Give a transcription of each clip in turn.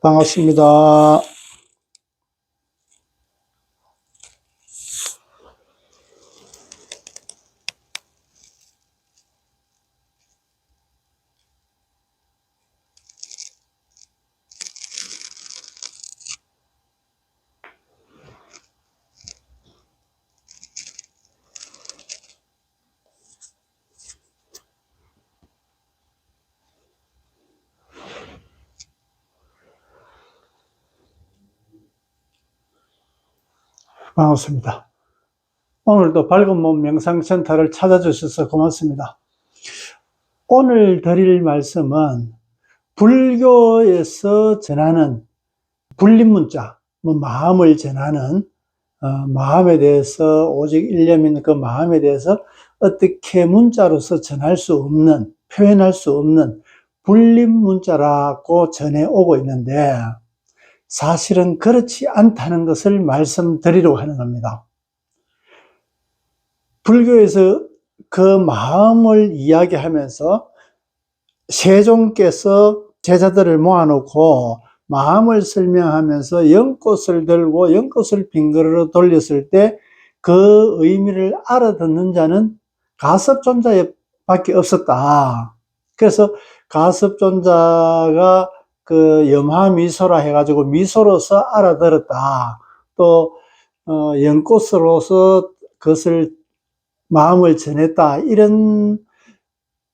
반갑습니다. 반갑습니다. 오늘도 밝은 몸 명상센터를 찾아주셔서 고맙습니다. 오늘 드릴 말씀은 불교에서 전하는 불립문자, 마음을 전하는 마음에 대해서 오직 일념인 그 마음에 대해서 어떻게 문자로서 전할 수 없는, 표현할 수 없는 불립문자라고 전해오고 있는데 사실은 그렇지 않다는 것을 말씀드리려고 하는 겁니다. 불교에서 그 마음을 이야기하면서 세종께서 제자들을 모아놓고 마음을 설명하면서 연꽃을 들고 연꽃을 빙그르르 돌렸을 때 그 의미를 알아듣는 자는 가섭존자밖에 없었다. 그래서 가섭존자가 그 염화미소라 해가지고 미소로서 알아들었다. 또 연꽃으로서 그것을 마음을 전했다. 이런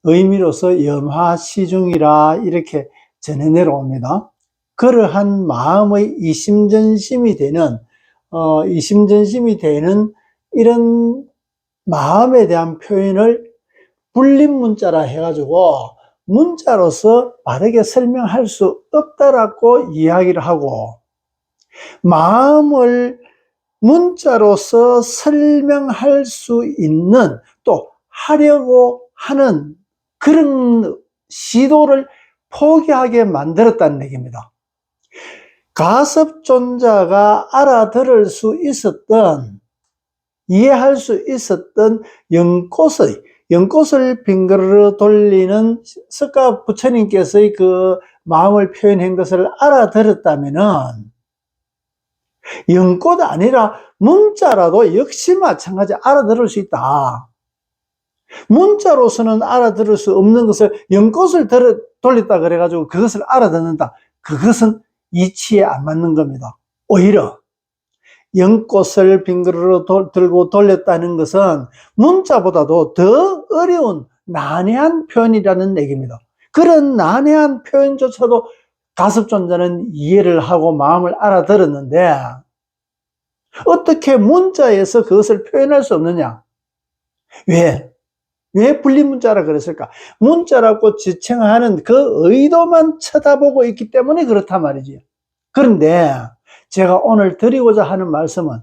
의미로서 염화시중이라 이렇게 전해 내려옵니다. 그러한 마음의 이심전심이 되는 이런 마음에 대한 표현을 불립문자라 해가지고 문자로서 바르게 설명할 수 없다라고 이야기를 하고, 마음을 문자로서 설명할 수 있는, 또 하려고 하는 그런 시도를 포기하게 만들었다는 얘기입니다. 가섭존자가 알아들을 수 있었던, 이해할 수 있었던 연꽃을 빙그르르 돌리는 석가 부처님께서의 그 마음을 표현한 것을 알아들었다면은 연꽃 아니라 문자라도 역시 마찬가지 알아들을 수 있다. 문자로서는 알아들을 수 없는 것을 연꽃을 돌렸다 그래가지고 그것을 알아듣는다. 그것은 이치에 안 맞는 겁니다. 오히려 연꽃을 빙그르르 들고 돌렸다는 것은 문자보다도 더 어려운 난해한 표현이라는 얘기입니다. 그런 난해한 표현조차도 가섭존자는 이해를 하고 마음을 알아들었는데 어떻게 문자에서 그것을 표현할 수 없느냐? 왜 불립문자라 그랬을까? 문자라고 지칭하는 그 의도만 쳐다보고 있기 때문에 그렇단 말이지. 그런데 제가 오늘 드리고자 하는 말씀은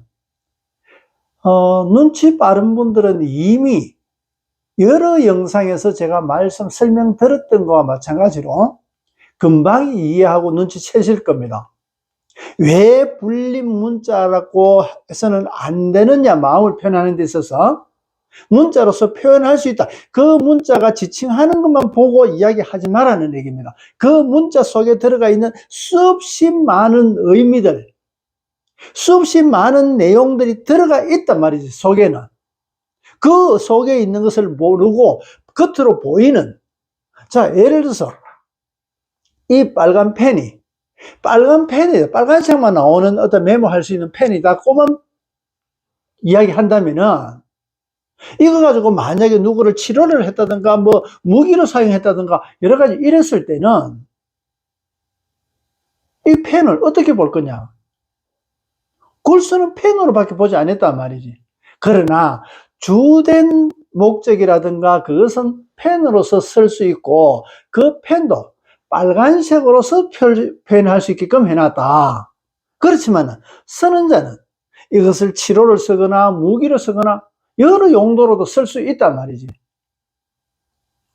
눈치 빠른 분들은 이미 여러 영상에서 제가 말씀 설명 들었던 것과 마찬가지로 금방 이해하고 눈치채실 겁니다. 왜 불립문자라고 해서는 안 되느냐, 마음을 표현하는 데 있어서 문자로서 표현할 수 있다. 그 문자가 지칭하는 것만 보고 이야기하지 말라는 얘기입니다. 그 문자 속에 들어가 있는 수없이 많은 의미들, 수없이 많은 내용들이 들어가 있단 말이지, 속에는. 그 속에 있는 것을 모르고 겉으로 보이는, 자, 예를 들어서 이 빨간색만 나오는 어떤 메모할 수 있는 펜이다. 그만 이야기한다면은 이거 가지고 만약에 누구를 치료를 했다든가 뭐 무기로 사용했다든가 여러 가지 이랬을 때는 이 펜을 어떻게 볼 거냐? 글쓰는 펜으로밖에 보지 않았단 말이지. 그러나 주된 목적이라든가 그것은 펜으로서 쓸 수 있고 그 펜도 빨간색으로서 표현할 수 있게끔 해놨다. 그렇지만 쓰는 자는 이것을 치료를 쓰거나 무기로 쓰거나 여러 용도로도 쓸 수 있단 말이지.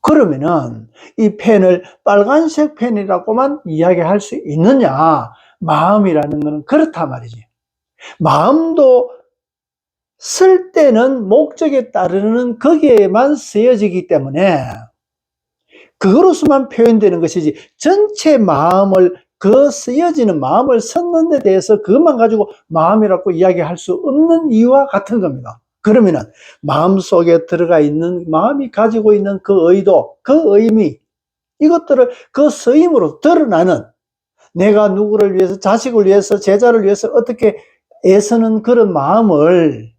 그러면은 이 펜을 빨간색 펜이라고만 이야기할 수 있느냐? 마음이라는 것은 그렇단 말이지. 마음도 쓸 때는 목적에 따르는 거기에만 쓰여지기 때문에 그것으로만 표현되는 것이지 전체 마음을 그 쓰여지는 마음을 섞는 데 대해서 그것만 가지고 마음이라고 이야기할 수 없는 이유와 같은 겁니다. 그러면은 마음속에 들어가 있는, 마음이 가지고 있는 그 의도, 그 의미, 이것들을 그 쓰임으로 드러나는, 내가 누구를 위해서, 자식을 위해서, 제자를 위해서 어떻게 애쓰는 그런 마음을,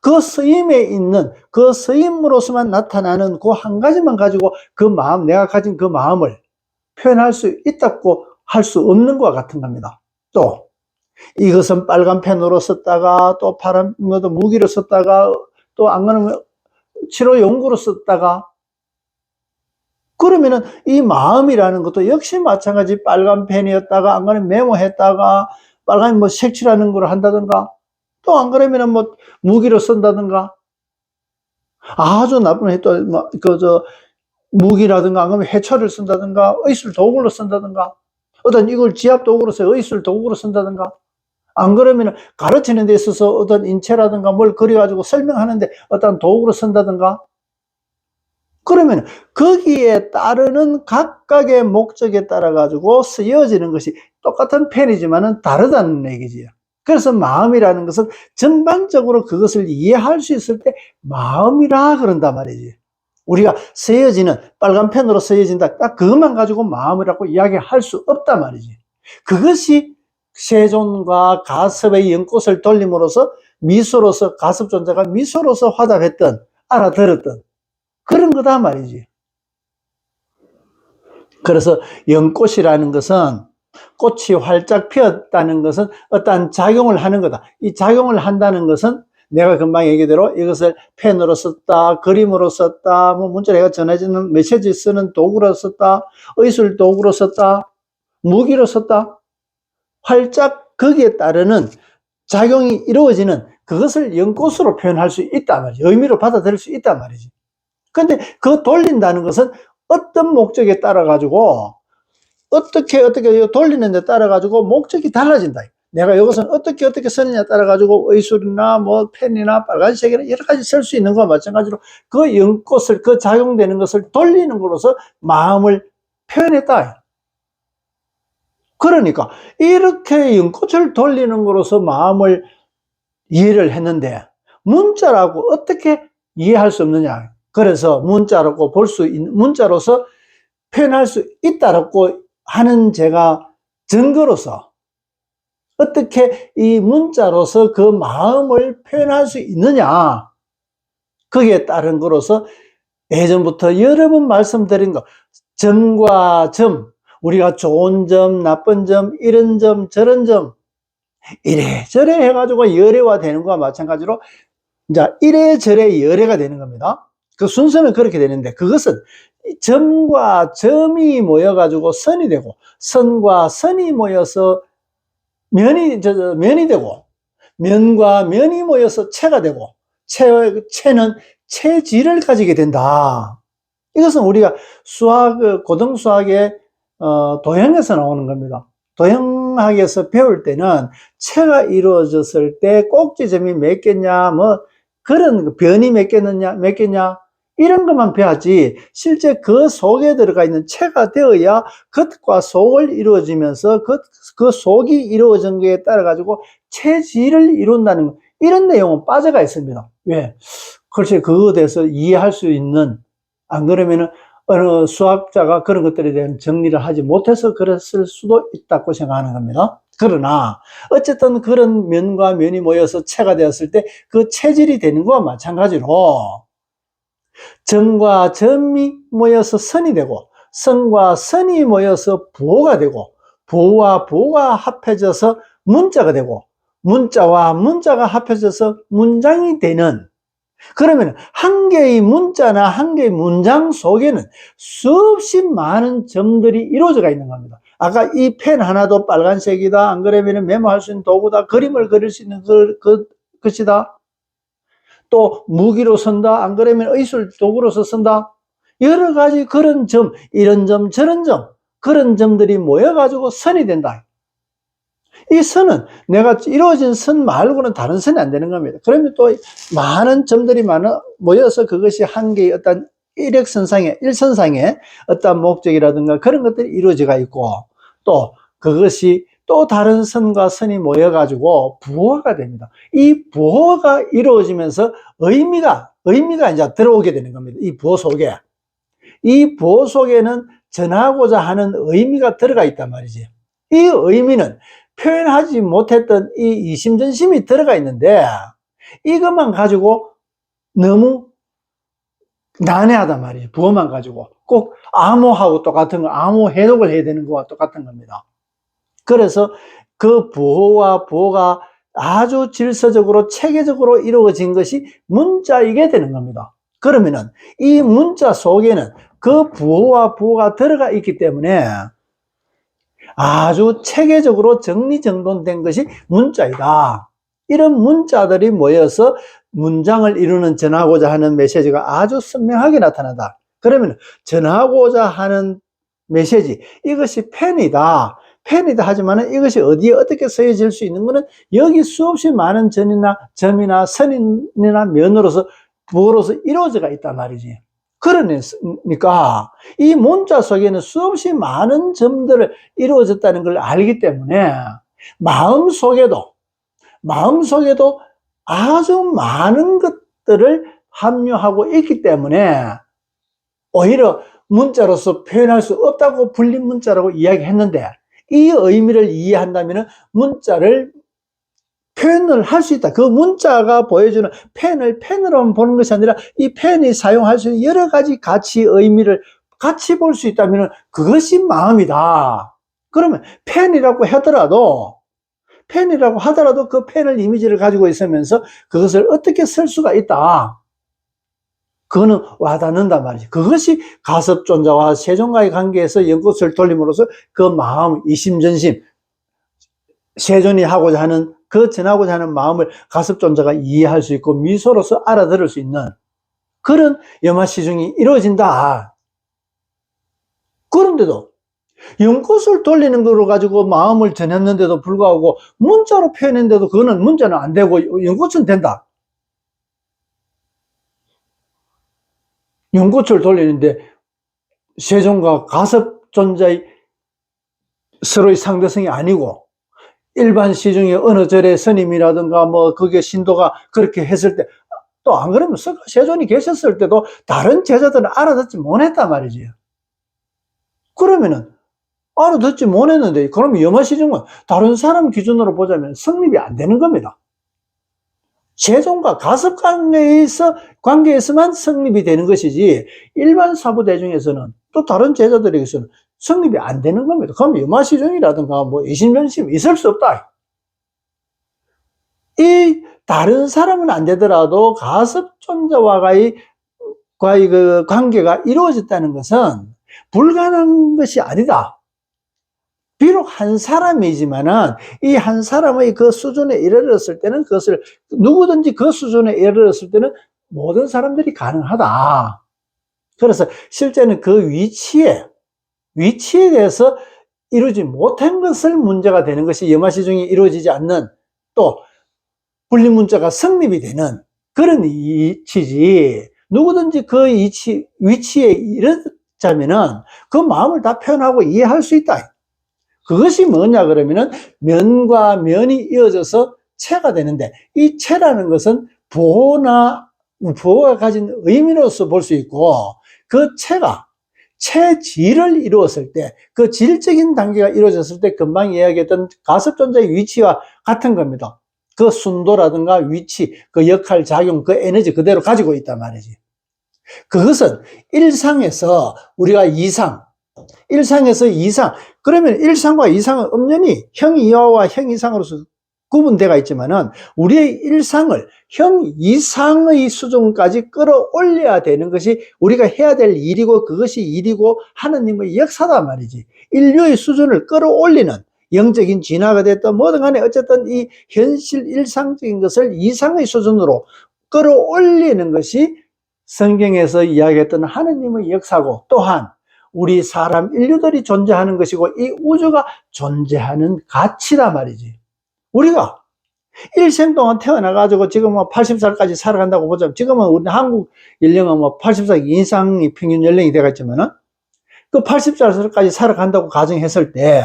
그 쓰임에 있는, 그 쓰임으로서만 나타나는 그 한 가지만 가지고 그 마음, 내가 가진 그 마음을 표현할 수 있다고 할 수 없는 것과 같은 겁니다. 또 이것은 빨간 펜으로 썼다가, 또 파란 무기로 썼다가, 또 안 그러면 치료 연구로 썼다가, 그러면은 이 마음이라는 것도 역시 마찬가지 빨간 펜이었다가, 안 그러면 메모했다가, 빨간 뭐 색칠하는 걸 한다든가, 또 안 그러면은 뭐 무기로 쓴다든가, 아주 나쁜 해또 무기라든가, 안 그러면 해초를 쓴다든가, 의술 도구로 쓴다든가, 어떤 이걸 지압 도구로서 의술 도구로 쓴다든가, 안 그러면 가르치는 데 있어서 어떤 인체라든가 뭘 그려가지고 설명하는데 어떤 도구로 쓴다든가, 그러면 거기에 따르는 각각의 목적에 따라 가지고 쓰여지는 것이 똑같은 펜이지만은 다르다는 얘기지요. 그래서 마음이라는 것은 전반적으로 그것을 이해할 수 있을 때 마음이라 그런단 말이지. 우리가 쓰여지는, 빨간 펜으로 쓰여진다, 딱 그것만 가지고 마음이라고 이야기할 수 없단 말이지. 그것이 세존과 가섭의 연꽃을 돌림으로써 미소로서, 가섭 존재가 미소로서 화답했던, 알아들었던 그런 거다 말이지. 그래서 연꽃이라는 것은, 꽃이 활짝 피었다는 것은 어떠한 작용을 하는 거다. 이 작용을 한다는 것은 내가 금방 얘기대로 이것을 펜으로 썼다, 그림으로 썼다, 뭐 문자로 내가 전해지는 메시지 쓰는 도구로 썼다, 의술 도구로 썼다, 무기로 썼다, 활짝 거기에 따르는 작용이 이루어지는 그것을 연꽃으로 표현할 수 있단 말이지. 의미로 받아들일 수 있단 말이지. 근데 그 돌린다는 것은 어떤 목적에 따라 가지고 어떻게 돌리는 데 따라 가지고 목적이 달라진다. 내가 이것은 어떻게 쓰느냐에 따라 가지고 의술이나 뭐 펜이나 빨간색이나 여러 가지 쓸 수 있는 것과 마찬가지로 그 연꽃을, 그 작용되는 것을 돌리는 것으로서 마음을 표현했다. 그러니까 이렇게 연꽃을 돌리는 것으로서 마음을 이해를 했는데 문자라고 어떻게 이해할 수 없느냐. 그래서 문자라고 볼 수 있는, 문자로서 표현할 수 있다라고 하는 제가 증거로서 어떻게 이 문자로서 그 마음을 표현할 수 있느냐, 거기에 따른 거로서 예전부터 여러 번 말씀드린 거, 점과 점, 우리가 좋은 점, 나쁜 점, 이런 점, 저런 점, 이래저래 해가지고 열애화 되는 거와 마찬가지로 이제 이래저래 열애가 되는 겁니다. 그 순서는 그렇게 되는데, 그것은 점과 점이 모여가지고 선이 되고, 선과 선이 모여서 면이 되고, 면과 면이 모여서 체가 되고, 체는 체질을 가지게 된다. 이것은 우리가 고등 수학의 도형에서 나오는 겁니다. 도형학에서 배울 때는 체가 이루어졌을 때 꼭지점이 몇 개냐, 뭐 그런 변이 몇 개냐 이런 것만 배워야지, 실제 그 속에 들어가 있는 체가 되어야 겉과 속을 이루어지면서 그 속이 이루어진 것에 따라 가지고 체질을 이룬다는 것, 이런 내용은 빠져가 있습니다. 왜? 글쎄 그거에 대해서 이해할 수 있는, 안 그러면은 어느 수학자가 그런 것들에 대한 정리를 하지 못해서 그랬을 수도 있다고 생각하는 겁니다. 그러나 어쨌든 그런 면과 면이 모여서 체가 되었을 때 그 체질이 되는 것과 마찬가지로 점과 점이 모여서 선이 되고, 선과 선이 모여서 부호가 되고, 부호와 부호가 합해져서 문자가 되고, 문자와 문자가 합해져서 문장이 되는, 그러면 한 개의 문자나 한 개의 문장 속에는 수없이 많은 점들이 이루어져 있는 겁니다. 아까 이 펜 하나도 빨간색이다, 안 그러면 메모할 수 있는 도구다, 그림을 그릴 수 있는 것이다, 또 무기로 쓴다, 안 그러면 의술 도구로서 쓴다, 여러 가지 그런 점, 이런 점 저런 점, 그런 점들이 모여가지고 선이 된다. 이 선은 내가 이루어진 선 말고는 다른 선이 안 되는 겁니다. 그러면 또 많은 점들이 모여서 그것이 한 개의 어떤 일선상의 어떤 목적이라든가 그런 것들이 이루어져가 있고, 또 그것이 또 다른 선과 선이 모여가지고 부호가 됩니다. 이 부호가 이루어지면서 의미가 이제 들어오게 되는 겁니다. 이 부호 속에. 이 부호 속에는 전하고자 하는 의미가 들어가 있단 말이지. 이 의미는 표현하지 못했던 이 이심전심이 들어가 있는데 이것만 가지고 너무 난해하단 말이에요. 부호만 가지고. 꼭 암호하고 똑같은 거, 암호 해독을 해야 되는 거와 똑같은 겁니다. 그래서 그 부호와 부호가 아주 질서적으로 체계적으로 이루어진 것이 문자이게 되는 겁니다. 그러면은 이 문자 속에는 그 부호와 부호가 들어가 있기 때문에 아주 체계적으로 정리정돈된 것이 문자이다. 이런 문자들이 모여서 문장을 이루는 전하고자 하는 메시지가 아주 선명하게 나타난다. 그러면 전하고자 하는 메시지, 이것이 펜이다. 펜이다 하지만 이것이 어디에 어떻게 쓰여질 수 있는 것은 여기 수없이 많은 점이나 선이나 면으로서 부호로서 이루어져가 있단 말이지. 그러니까 이 문자 속에는 수없이 많은 점들을 이루어졌다는 걸 알기 때문에 마음속에도 아주 많은 것들을 함유하고 있기 때문에 오히려 문자로서 표현할 수 없다고 불린 문자라고 이야기했는데 이 의미를 이해한다면 문자를 표현을 할 수 있다. 그 문자가 보여주는 펜을 펜으로만 보는 것이 아니라 이 펜이 사용할 수 있는 여러 가지 가치, 의미를 같이 볼 수 있다면 그것이 마음이다. 그러면 펜이라고 하더라도 그 펜을 이미지를 가지고 있으면서 그것을 어떻게 쓸 수가 있다. 그거는 와닿는단 말이지. 그것이 가섭존자와 세존과의 관계에서 연꽃을 돌림으로써 그 마음, 이심전심, 세존이 하고자 하는 그 전하고자 하는 마음을 가섭존자가 이해할 수 있고 미소로서 알아들을 수 있는 그런 염화시중이 이루어진다. 그런데도 연꽃을 돌리는 거로 가지고 마음을 전했는데도 불구하고 문자로 표현했는데도 그거는 문자는 안 되고 연꽃은 된다. 연꽃을 돌리는데 세존과 가섭존자의 서로의 상대성이 아니고 일반 시중에 어느 절의 스님이라든가 그게 신도가 그렇게 했을 때 또 안 그러면 세존이 계셨을 때도 다른 제자들은 알아듣지 못했단 말이지. 그러면은 알아듣지 못했는데 그러면 염화시중은 다른 사람 기준으로 보자면 성립이 안 되는 겁니다. 세존과 가섭 관계에서만 성립이 되는 것이지 일반 사부대중에서는 또 다른 제자들에게서는 성립이 안 되는 겁니다. 그럼 염화시중이라든가 이심전심이 있을 수 없다. 이 다른 사람은 안 되더라도 가섭존자와의 그 관계가 이루어졌다는 것은 불가능한 것이 아니다. 비록 한 사람이지만은 이 한 사람의 그 수준에 이르렀을 때는 그것을 누구든지 그 수준에 이르렀을 때는 모든 사람들이 가능하다. 그래서 실제는 그 위치에 대해서 이루지 못한 것을 문제가 되는 것이 염화시중이 이루어지지 않는 또 불림문자가 성립이 되는 그런 이치지. 누구든지 그 위치에 이르자면은 그 마음을 다 표현하고 이해할 수 있다. 그것이 뭐냐 그러면은 면과 면이 이어져서 체가 되는데 이 체라는 것은 부호가 가진 의미로서 볼 수 있고 그 체가 체질을 이루었을 때 그 질적인 단계가 이루어졌을 때 금방 이야기했던 가섭존자의 위치와 같은 겁니다. 그 순도라든가 위치, 그 역할, 작용, 그 에너지 그대로 가지고 있단 말이지. 그것은 일상에서 우리가 일상에서 이상, 그러면 일상과 이상은 엄연히 형이하와 형이상으로서 구분되어 있지만은 우리의 일상을 형 이상의 수준까지 끌어올려야 되는 것이 우리가 해야 될 일이고 그것이 일이고 하느님의 역사단 말이지. 인류의 수준을 끌어올리는 영적인 진화가 됐든 뭐든 간에 어쨌든 이 현실 일상적인 것을 이상의 수준으로 끌어올리는 것이 성경에서 이야기했던 하느님의 역사고 또한 우리 사람 인류들이 존재하는 것이고 이 우주가 존재하는 가치다 말이지. 우리가 일생 동안 태어나가지고 지금 80살까지 살아간다고 보자면 지금은 우리 한국 연령은 80살 이상이 평균 연령이 되겠지만은 그 80살까지 살아간다고 가정했을 때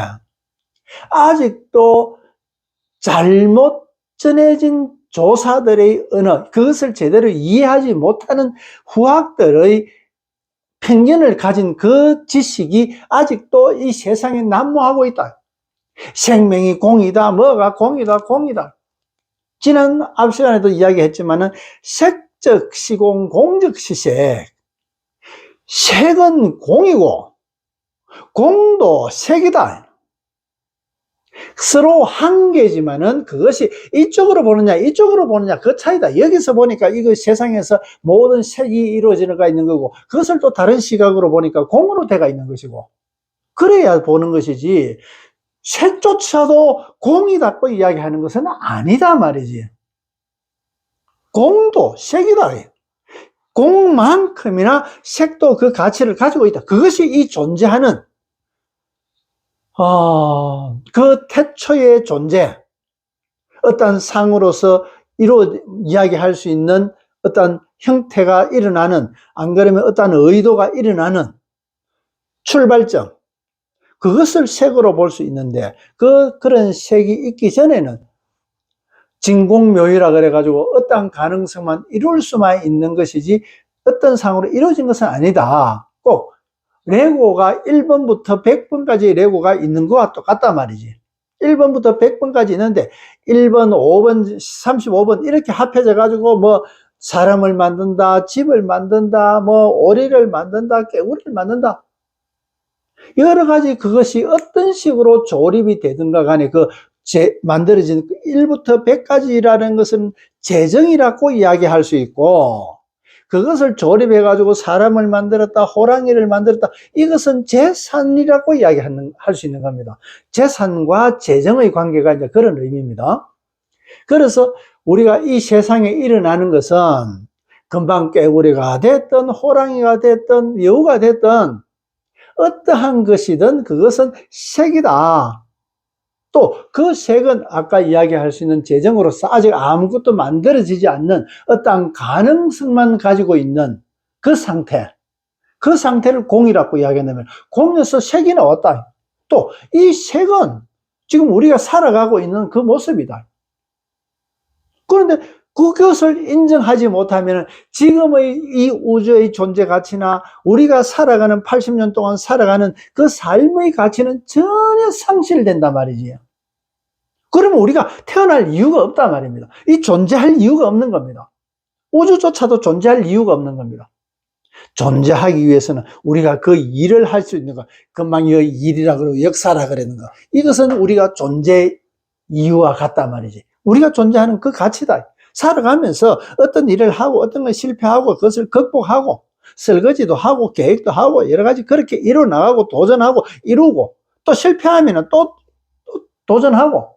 아직도 잘못 전해진 조사들의 언어, 그것을 제대로 이해하지 못하는 후학들의 편견을 가진 그 지식이 아직도 이 세상에 난무하고 있다. 생명이 공이다, 뭐가 공이다, 공이다. 지난 앞 시간에도 이야기했지만은 색적 시공, 공적 시색. 색은 공이고 공도 색이다. 서로 한계지만은 그것이 이쪽으로 보느냐 이쪽으로 보느냐 그 차이다. 여기서 보니까 이거 세상에서 모든 색이 이루어지는가 있는 거고, 그것을 또 다른 시각으로 보니까 공으로 돼가 있는 것이고, 그래야 보는 것이지 색조차도 공이다고 이야기하는 것은 아니다 말이지. 공도 색이다. 공만큼이나 색도 그 가치를 가지고 있다. 그것이 이 존재하는 그 태초의 존재, 어떤 상으로서 이야기할 수 있는 어떤 형태가 일어나는, 안 그러면 어떤 의도가 일어나는 출발점, 그것을 색으로 볼 수 있는데, 그런 색이 있기 전에는 진공묘유라 그래가지고 어떤 가능성만 이룰 수만 있는 것이지 어떤 상으로 이루어진 것은 아니다. 꼭 레고가 1번부터 100번까지 레고가 있는 거와 똑같단 말이지. 1번부터 100번까지 있는데 1번, 5번, 35번 이렇게 합해져 가지고 뭐 사람을 만든다, 집을 만든다, 뭐 오리를 만든다, 개구리를 만든다, 여러 가지 그것이 어떤 식으로 조립이 되든가 간에 만들어진 1부터 100까지라는 것은 재정이라고 이야기할 수 있고, 그것을 조립해 가지고 사람을 만들었다, 호랑이를 만들었다, 이것은 재산이라고 할 수 있는 겁니다. 재산과 재정의 관계가 이제 그런 의미입니다. 그래서 우리가 이 세상에 일어나는 것은 금방 깨구리가 됐든 호랑이가 됐든 여우가 됐든 어떠한 것이든 그것은 색이다. 또 그 색은 아까 이야기할 수 있는 재정으로서 아직 아무것도 만들어지지 않는 어떠한 가능성만 가지고 있는 그 상태, 그 상태를 공이라고 이야기한다면 공에서 색이 나왔다. 또 이 색은 지금 우리가 살아가고 있는 그 모습이다. 그런데 그것을 인정하지 못하면 지금의 이 우주의 존재 가치나 우리가 살아가는 80년 동안 살아가는 그 삶의 가치는 전혀 상실된단 말이지. 그러면 우리가 태어날 이유가 없단 말입니다. 이 존재할 이유가 없는 겁니다. 우주조차도 존재할 이유가 없는 겁니다. 존재하기 위해서는 우리가 그 일을 할 수 있는 거, 금방 일이라 그러고 역사라 그러는 거, 이것은 우리가 존재 이유와 같단 말이지. 우리가 존재하는 그 가치다. 살아가면서 어떤 일을 하고 어떤 걸 실패하고 그것을 극복하고 설거지도 하고 계획도 하고 여러 가지 그렇게 이뤄나가고 도전하고 이루고 또 실패하면 또 도전하고,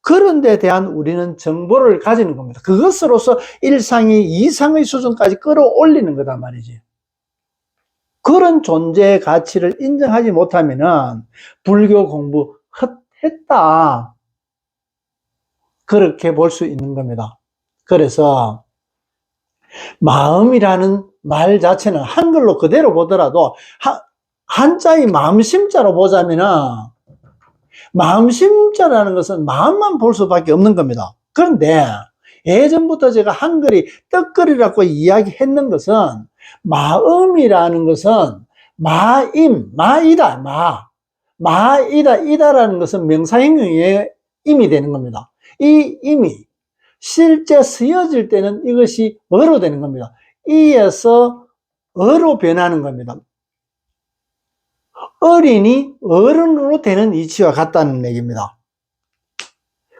그런 데 대한 우리는 정보를 가지는 겁니다. 그것으로서 일상이 이상의 수준까지 끌어올리는 거단 말이지. 그런 존재의 가치를 인정하지 못하면은 불교 공부 헛했다, 그렇게 볼 수 있는 겁니다. 그래서 마음이라는 말 자체는 한글로 그대로 보더라도 한자의 마음심자로 보자면은 마음심자라는 것은 마음만 볼 수밖에 없는 겁니다. 그런데 예전부터 제가 한글이 떡거리라고 이야기했는 것은 마음이라는 것은 마이다, 이다라는 것은 명사형용의 임이 되는 겁니다. 이 임이 실제 쓰여질 때는 이것이 어로 되는 겁니다. 이에서 어로 변하는 겁니다. 어린이 어른으로 되는 이치와 같다는 얘기입니다.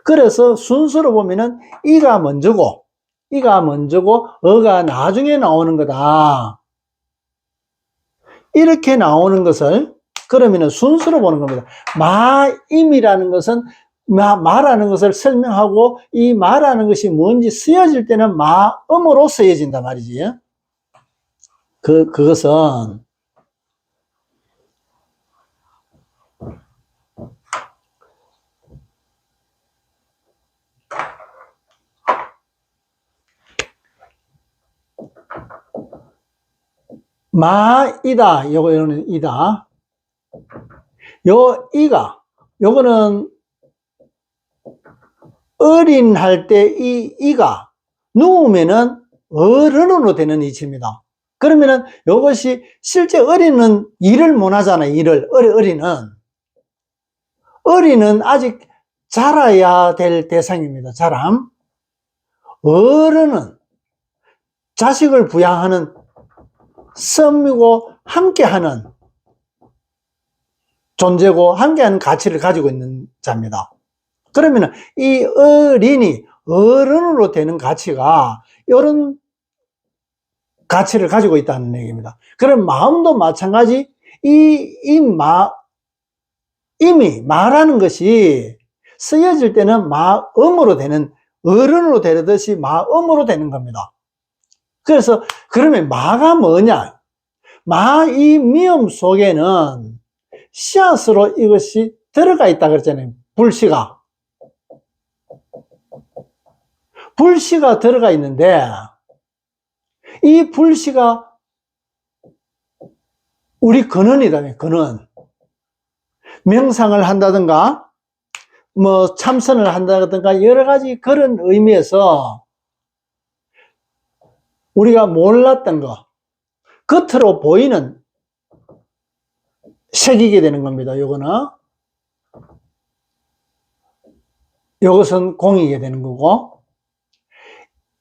그래서 순서로 보면은 이가 먼저고 어가 나중에 나오는 거다, 이렇게 나오는 것을 그러면은 순서로 보는 겁니다. 마임이라는 것은 말하는 것을 설명하고 이 말하는 것이 뭔지 쓰여질 때는 마음으로 쓰여진단 말이지. 그것은 마이다, 요거는 이다. 요 이가 요거는 어린 할 때 이가 누우면은 어른으로 되는 이치입니다. 그러면은 요것이 실제 어린은 일을 못 하잖아요. 일을. 어린은 아직 자라야 될 대상입니다. 자람. 어른은 자식을 부양하는 썸이고 함께하는 존재고 함께하는 가치를 가지고 있는 자입니다. 그러면 이 어린이 어른으로 되는 가치가 이런 가치를 가지고 있다는 얘기입니다. 그럼 마음도 마찬가지. 이미 말하는 것이 쓰여질 때는 마음으로 되는, 어른으로 되듯이 마음으로 되는 겁니다. 그래서 그러면 마가 뭐냐? 이 미음 속에는 씨앗으로 이것이 들어가 있다 그랬잖아요. 불씨가 들어가 있는데, 이 불씨가 우리 근원이다. 근원. 명상을 한다든가 뭐 참선을 한다든가 여러 가지 그런 의미에서 우리가 몰랐던 거 겉으로 보이는 색이게 되는 겁니다. 요것은 공이게 되는 거고,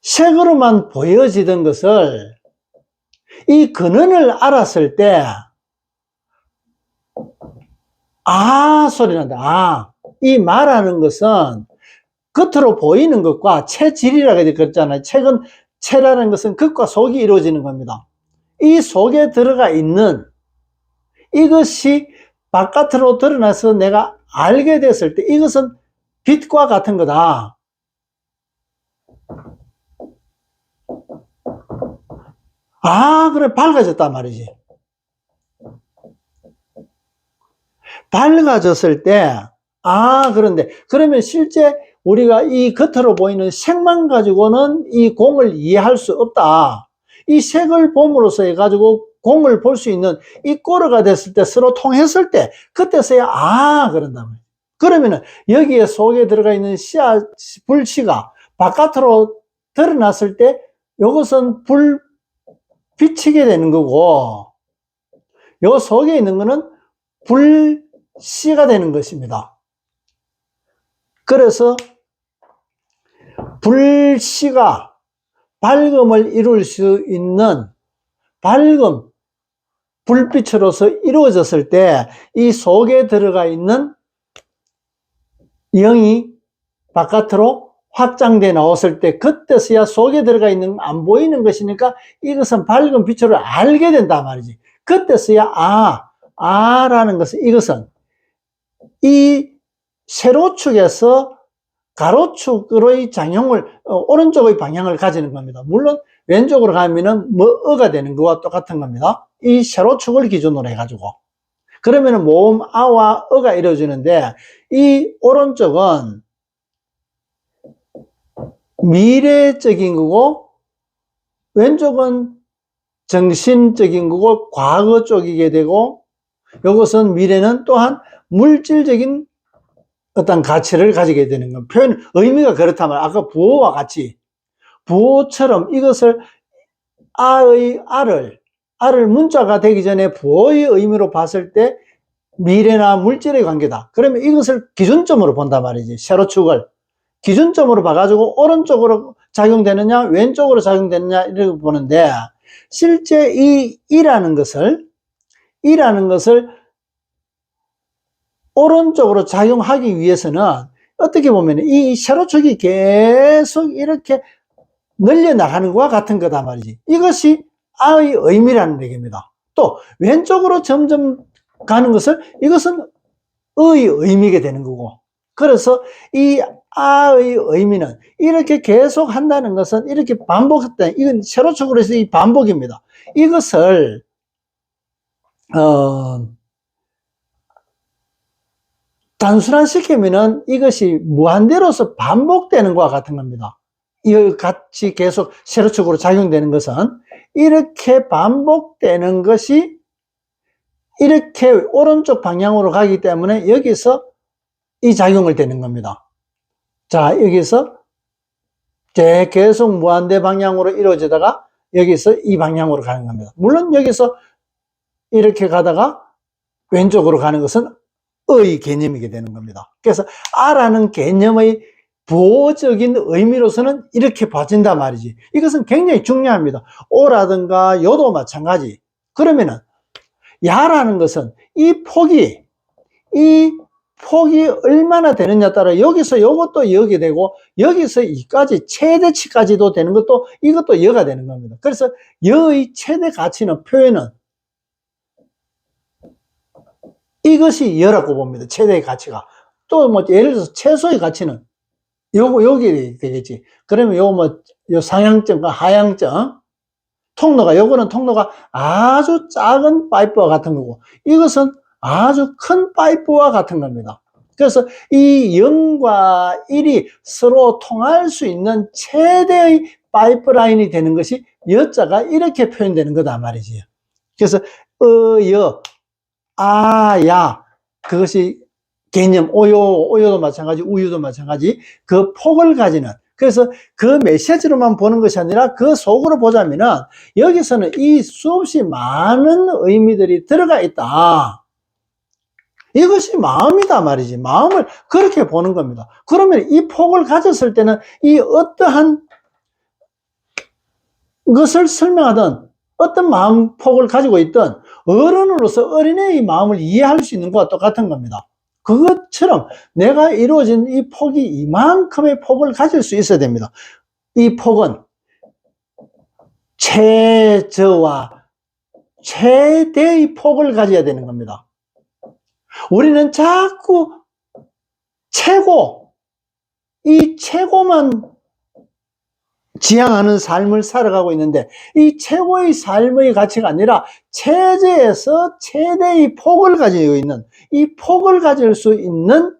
색으로만 보여지던 것을 이 근원을 알았을 때 소리 난다. 이 말하는 것은 겉으로 보이는 것과 체질이라고 그랬잖아요. 체라는 것은 겉과 속이 이루어지는 겁니다. 이 속에 들어가 있는 이것이 바깥으로 드러나서 내가 알게 됐을 때 이것은 빛과 같은 거다. 그래, 밝아졌단 말이지. 밝아졌을 때, 그런데, 그러면 실제 우리가 이 겉으로 보이는 색만 가지고는 이 공을 이해할 수 없다. 이 색을 봄으로써 해가지고 공을 볼 수 있는 이 꼬르가 됐을 때, 서로 통했을 때, 그때서야, 그런단 말이에요. 그러면은 여기에 속에 들어가 있는 불씨가 바깥으로 드러났을 때, 이것은 비치게 되는 거고, 요 속에 있는 거는 불씨가 되는 것입니다. 그래서 불씨가 밝음을 이룰 수 있는 불빛으로서 이루어졌을 때 이 속에 들어가 있는 영이 바깥으로 확장돼 나왔을 때 그때서야 속에 들어가 있는 안 보이는 것이니까 이것은 밝은 빛으로 알게 된단 말이지. 그때서야 라는 것은 이것은 이 세로축에서 가로축으로의 장형을 오른쪽의 방향을 가지는 겁니다. 물론 왼쪽으로 가면은 어가 되는 것과 똑같은 겁니다. 이 세로축을 기준으로 해가지고 그러면은 모음 아와 어가 이루어지는데 이 오른쪽은 미래적인 거고 왼쪽은 정신적인 거고 과거 쪽이게 되고 이것은 미래는 또한 물질적인 어떤 가치를 가지게 되는 것. 의미가 그렇다면 아까 부호와 같이 부호처럼 이것을 알을 문자가 되기 전에 부호의 의미로 봤을 때 미래나 물질의 관계다. 그러면 이것을 기준점으로 본단 말이지. 세로축을 기준점으로 봐가지고 오른쪽으로 작용되느냐 왼쪽으로 작용되느냐 이렇게 보는데 실제 이라는 것을 오른쪽으로 작용하기 위해서는 어떻게 보면 이 세로축이 계속 이렇게 늘려나가는 것과 같은 거다 말이지. 이것이 아의 의미라는 얘기입니다. 또 왼쪽으로 점점 가는 것을 이것은 의 의미가 되는 거고 그래서 이 아의 의미는 이렇게 계속 한다는 것은 이렇게 반복했다. 이건 세로축으로 해서 이 반복입니다. 이것을 단순화시키면은 이것이 무한대로서 반복되는 것과 같은 겁니다. 이 같이 계속 세로축으로 작용되는 것은 이렇게 반복되는 것이 이렇게 오른쪽 방향으로 가기 때문에 여기서 이 작용을 되는 겁니다. 자, 여기서 계속 무한대 방향으로 이루어지다가 여기서 이 방향으로 가는 겁니다. 물론 여기서 이렇게 가다가 왼쪽으로 가는 것은 의 개념이게 되는 겁니다. 그래서 아라는 개념의 부호적인 의미로서는 이렇게 봐진단 말이지. 이것은 굉장히 중요합니다. 오라든가 요도 마찬가지. 그러면은 야라는 것은 이 폭이 얼마나 되느냐 따라 여기서 요것도 여게 되고 여기서 이까지 최대치까지도 되는 것도 이것도 여가 되는 겁니다. 그래서 여의 최대 가치는 표현은 이것이 여라고 봅니다. 최대의 가치가. 또 뭐 예를 들어서 최소의 가치는 여기 되겠지. 그러면 요 상향점과 하향점 요거는 통로가 아주 작은 파이프와 같은 거고 이것은 아주 큰 파이프와 같은 겁니다. 그래서 이 0과 1이 서로 통할 수 있는 최대의 파이프라인이 되는 것이 여자가 이렇게 표현되는 거다 말이지. 그래서 야 그것이 개념 오요도 마찬가지 우유도 마찬가지 그 폭을 가지는 그래서 그 메시지로만 보는 것이 아니라 그 속으로 보자면은 여기서는 이 수없이 많은 의미들이 들어가 있다. 이것이 마음이다 말이지. 마음을 그렇게 보는 겁니다. 그러면 이 폭을 가졌을 때는 이 어떠한 것을 설명하든 어떤 마음 폭을 가지고 있든 어른으로서 어린애의 마음을 이해할 수 있는 것과 똑같은 겁니다. 그것처럼 내가 이루어진 이 폭이 이만큼의 폭을 가질 수 있어야 됩니다. 이 폭은 최저와 최대의 폭을 가져야 되는 겁니다. 우리는 자꾸 이 최고만 지향하는 삶을 살아가고 있는데 이 최고의 삶의 가치가 아니라 최저에서 최대의 폭을 가지고 있는 이 폭을 가질 수 있는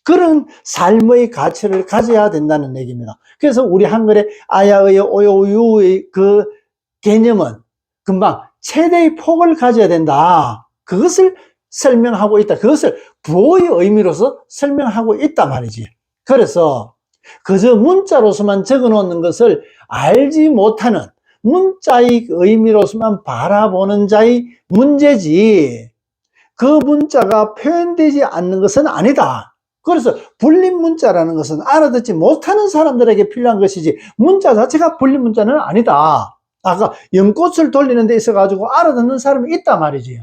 그런 삶의 가치를 가져야 된다는 얘기입니다. 그래서 우리 한글의 아야의 오요우유의 그 개념은 금방 최대의 폭을 가져야 된다. 그것을 설명하고 있다. 그것을 부호의 의미로서 설명하고 있단 말이지. 그래서 그저 문자로서만 적어 놓는 것을 알지 못하는 문자의 의미로서만 바라보는 자의 문제지 그 문자가 표현되지 않는 것은 아니다. 그래서 불린 문자라는 것은 알아듣지 못하는 사람들에게 필요한 것이지 문자 자체가 불린 문자는 아니다. 아까 연꽃을 돌리는 데 있어 가지고 알아듣는 사람이 있단 말이지.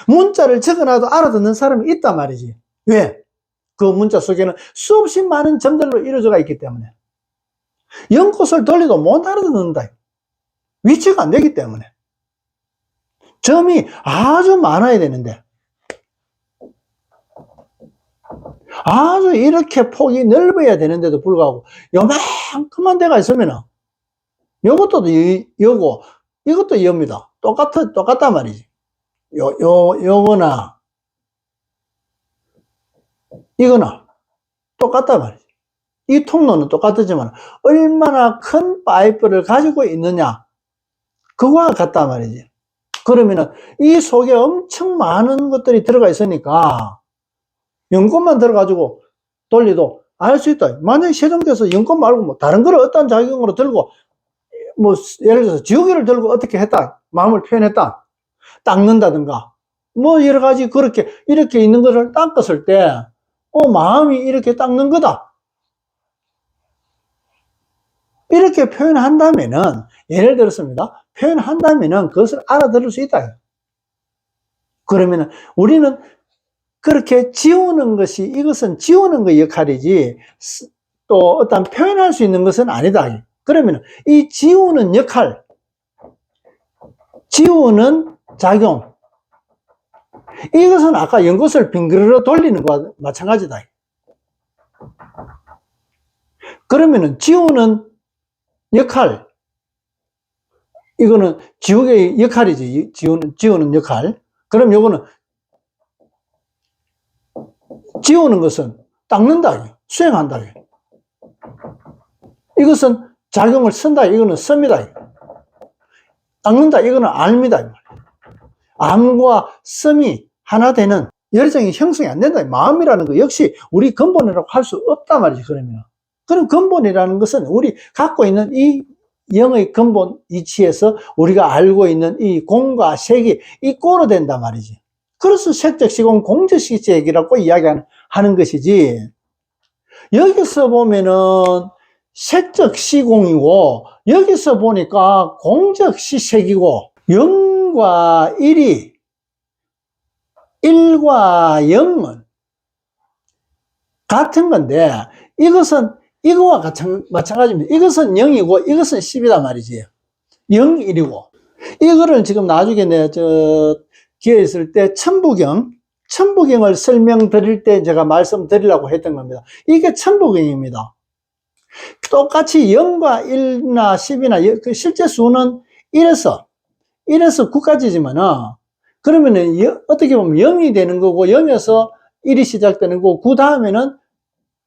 문자를 적어놔도 알아듣는 사람이 있단 말이지. 왜? 그 문자 속에는 수없이 많은 점들로 이루어져 있기 때문에 연꽃을 돌려도 못 알아듣는다. 위치가 안 되기 때문에 점이 아주 많아야 되는데 아주 이렇게 폭이 넓어야 되는데도 불구하고 요만큼만 데가 있으면 요것도 여고 이것도 여입니다. 똑같단 말이지. 요거나 이거나 똑같단 말이지. 이 통로는 똑같지만 얼마나 큰 파이프를 가지고 있느냐 그거와 같단 말이지. 그러면은 이 속에 엄청 많은 것들이 들어가 있으니까 연꽃만 들어가지고 돌리도 알 수 있다. 만약에 세종대에서 연꽃 말고 뭐 다른 걸 어떤 작용으로 들고 뭐 예를 들어서 지우개를 들고 어떻게 했다 마음을 표현했다 닦는다든가 뭐 여러 가지 그렇게 이렇게 있는 것을 닦았을 때 마음이 이렇게 닦는 거다 이렇게 표현한다면은 예를 들었습니다. 표현한다면은 그것을 알아들을 수 있다. 그러면은 우리는 그렇게 지우는 것이 이것은 지우는 것 역할이지 또 어떤 표현할 수 있는 것은 아니다. 그러면은 이 지우는 역할, 지우는 작용 이것은 아까 연꽃을 빙그르르 돌리는 것과 마찬가지다. 그러면은 지우는 역할 이거는 지우개의 역할이지. 지우는 역할. 그럼 요거는 지우는 것은 닦는다, 수행한다. 이것은 작용을 쓴다, 이거는 씁니다. 닦는다, 이거는 암이다. 암과 씀이 하나 되는 열정이 형성이 안 된다. 마음이라는 거 역시 우리 근본이라고 할 수 없단 말이지, 그러면. 그럼 근본이라는 것은 우리 갖고 있는 이 영의 근본 이치에서 우리가 알고 있는 이 공과 색이 이 꼴로 된단 말이지. 그래서 색적 시공, 공적 시색이라고 이야기하는 것이지. 여기서 보면은 색적 시공이고, 여기서 보니까 공적 시색이고, 0과 1이 1과 0은 같은 건데, 이것은 이거와 마찬가지입니다. 이것은 0이고 이것은 10이단 말이지. 0, 1이고. 이거를 지금 나중에 기회 있을 때 천부경을 설명드릴 때 제가 말씀드리려고 했던 겁니다. 이게 천부경입니다. 똑같이 0과 1이나 10이나 그 실제 수는 1에서 9까지지만은 그러면은 어떻게 보면 0이 되는 거고 0에서 1이 시작되는 거고 그 다음에는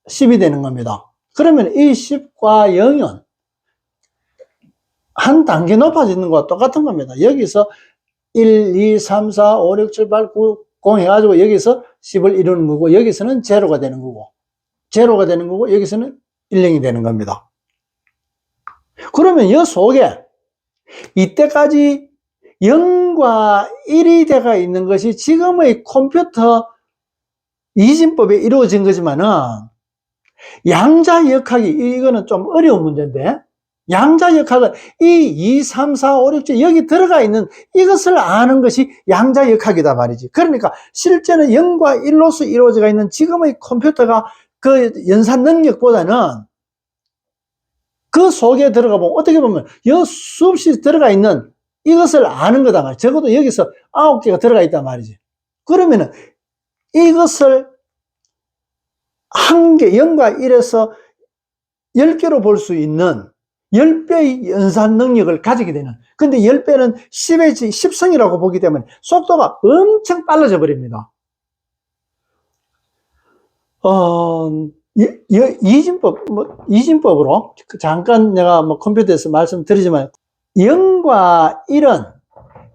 10이 되는 겁니다. 그러면 이 10과 0은 한 단계 높아지는 것과 똑같은 겁니다. 여기서 1, 2, 3, 4, 5, 6, 7, 8, 9, 0 해가지고 여기서 10을 이루는 거고 여기서는 제로가 되는 거고 여기서는 1, 0이 되는 겁니다. 그러면 이 속에 이때까지 0과 1이 되어 있는 것이 지금의 컴퓨터 이진법에 이루어진 거지만은 양자역학이 이거는 좀 어려운 문제인데 양자역학은 이 2, 3, 4, 5, 6, 7 여기 들어가 있는 이것을 아는 것이 양자역학이다 말이지. 그러니까 실제는 0과 1로서 이루어져 있는 지금의 컴퓨터가 그 연산 능력보다는 그 속에 들어가 보면 어떻게 보면 여 수없이 들어가 있는 이것을 아는 거다 말이지. 적어도 여기서 9개가 들어가 있단 말이지. 그러면은 이것을 한 개, 0과 1에서 10개로 볼 수 있는 10배의 연산 능력을 가지게 되는. 근데 10배는 10의 10성이라고 보기 때문에 속도가 엄청 빨라져 버립니다. 이진법으로 잠깐 내가 컴퓨터에서 말씀드리지만 0과 1은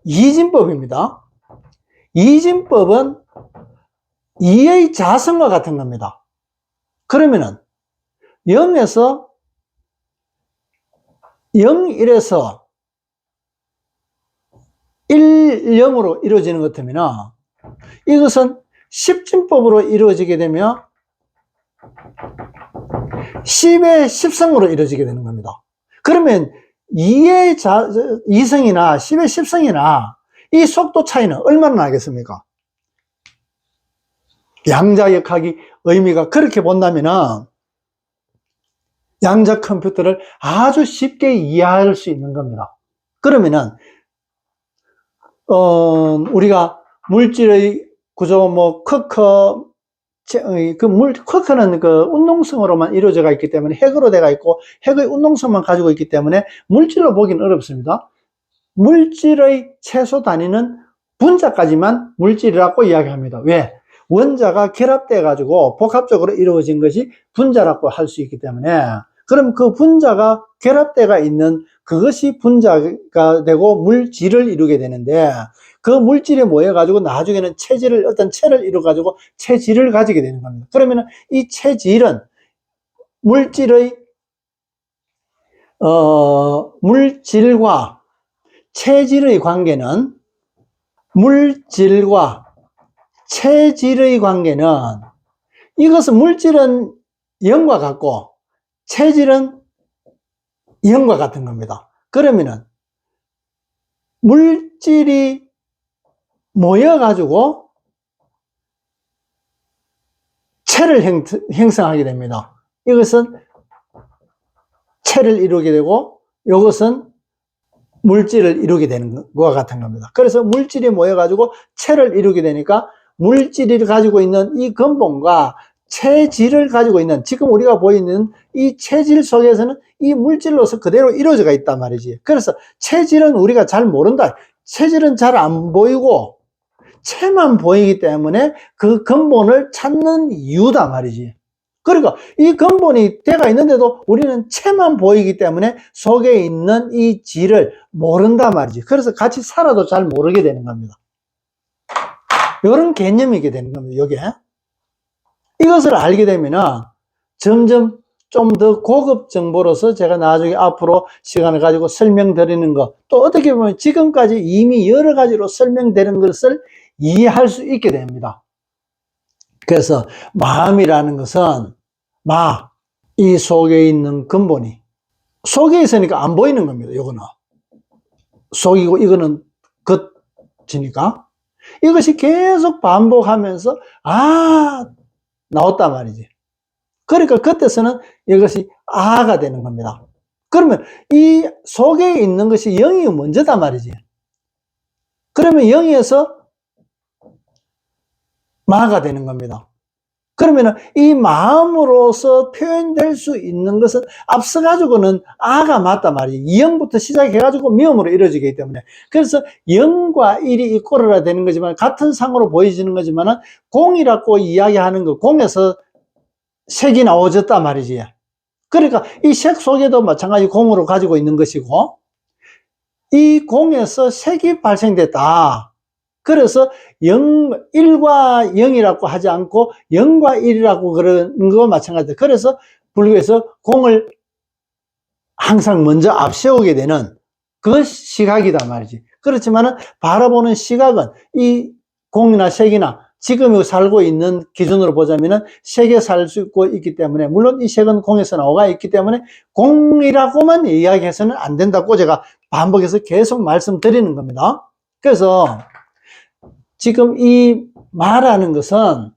이진법입니다. 이진법은 2의 자성과 같은 겁니다. 그러면은 0에서 1에서 1, 0으로 이루어지는 것 같으면 이것은 10진법으로 이루어지게 되면 10의 10성으로 이루어지게 되는 겁니다. 그러면 2의 2성이나 10의 10성이나 이 속도 차이는 얼마나 나겠습니까? 양자역학이 의미가 그렇게 본다면은 양자 컴퓨터를 아주 쉽게 이해할 수 있는 겁니다. 그러면은 우리가 물질의 구조 쿼크는 그 운동성으로만 이루어져 있기 때문에 핵으로 되어 있고 핵의 운동성만 가지고 있기 때문에 물질로 보기는 어렵습니다. 물질의 최소 단위는 분자까지만 물질이라고 이야기합니다. 왜? 원자가 결합돼 가지고 복합적으로 이루어진 것이 분자라고 할 수 있기 때문에 그럼 그 분자가 결합돼가 있는 그것이 분자가 되고 물질을 이루게 되는데 그 물질에 모여 가지고 나중에는 어떤 체를 이루 가지고 체질을 가지게 되는 겁니다. 그러면 이 체질은 물질과 체질의 관계는 이것은 물질은 0과 같고 체질은 0과 같은 겁니다. 그러면은 물질이 모여가지고 체를 형성하게 됩니다. 이것은 체를 이루게 되고 이것은 물질을 이루게 되는 것과 같은 겁니다. 그래서 물질이 모여가지고 체를 이루게 되니까 물질이 가지고 있는 이 근본과 체질을 가지고 있는 지금 우리가 보이는 이 체질 속에서는 이 물질로서 그대로 이루어져 있단 말이지. 그래서 체질은 우리가 잘 모른다. 체질은 잘 안 보이고 체만 보이기 때문에 그 근본을 찾는 이유다 말이지. 그러니까 이 근본이 되어 있는데도 우리는 체만 보이기 때문에 속에 있는 이 질을 모른단 말이지. 그래서 같이 살아도 잘 모르게 되는 겁니다. 이런 개념이게 되는 겁니다. 여기에. 이것을 알게 되면은 점점 좀 더 고급 정보로서 제가 나중에 앞으로 시간을 가지고 설명드리는 것, 또 어떻게 보면 지금까지 이미 여러 가지로 설명되는 것을 이해할 수 있게 됩니다. 그래서 마음이라는 것은 이 속에 있는 근본이 속에 있으니까 안 보이는 겁니다. 이거는 속이고 이거는 겉이니까 이것이 계속 반복하면서 나왔단 말이지. 그러니까 그때서는 이것이 아가 되는 겁니다. 그러면 이 속에 있는 것이 영이 먼저단 말이지. 그러면 영에서 마가 되는 겁니다. 그러면 이 마음으로서 표현될 수 있는 것은 앞서가지고는 아가 맞단 말이지. 이영부터 시작해가지고 미음으로 이루어지기 때문에. 그래서 영과 일이 이꼬르라 되는 거지만 같은 상으로 보여지는 거지만 공이라고 이야기하는 거, 공에서 색이 나오졌단 말이지. 그러니까 이 색 속에도 마찬가지 공으로 가지고 있는 것이고 이 공에서 색이 발생됐다. 그래서 1과 0이라고 하지 않고 0과 1이라고 그러는 거 마찬가지다. 그래서 불교에서 공을 항상 먼저 앞세우게 되는 그 시각이다 말이지. 그렇지만은 바라보는 시각은 이 공이나 색이나 지금 살고 있는 기준으로 보자면은 색에 살 수 있기 때문에, 물론 이 색은 공에서 나오가 있기 때문에 공이라고만 이야기해서는 안 된다고 제가 반복해서 계속 말씀드리는 겁니다. 그래서 지금 이 마라는 것은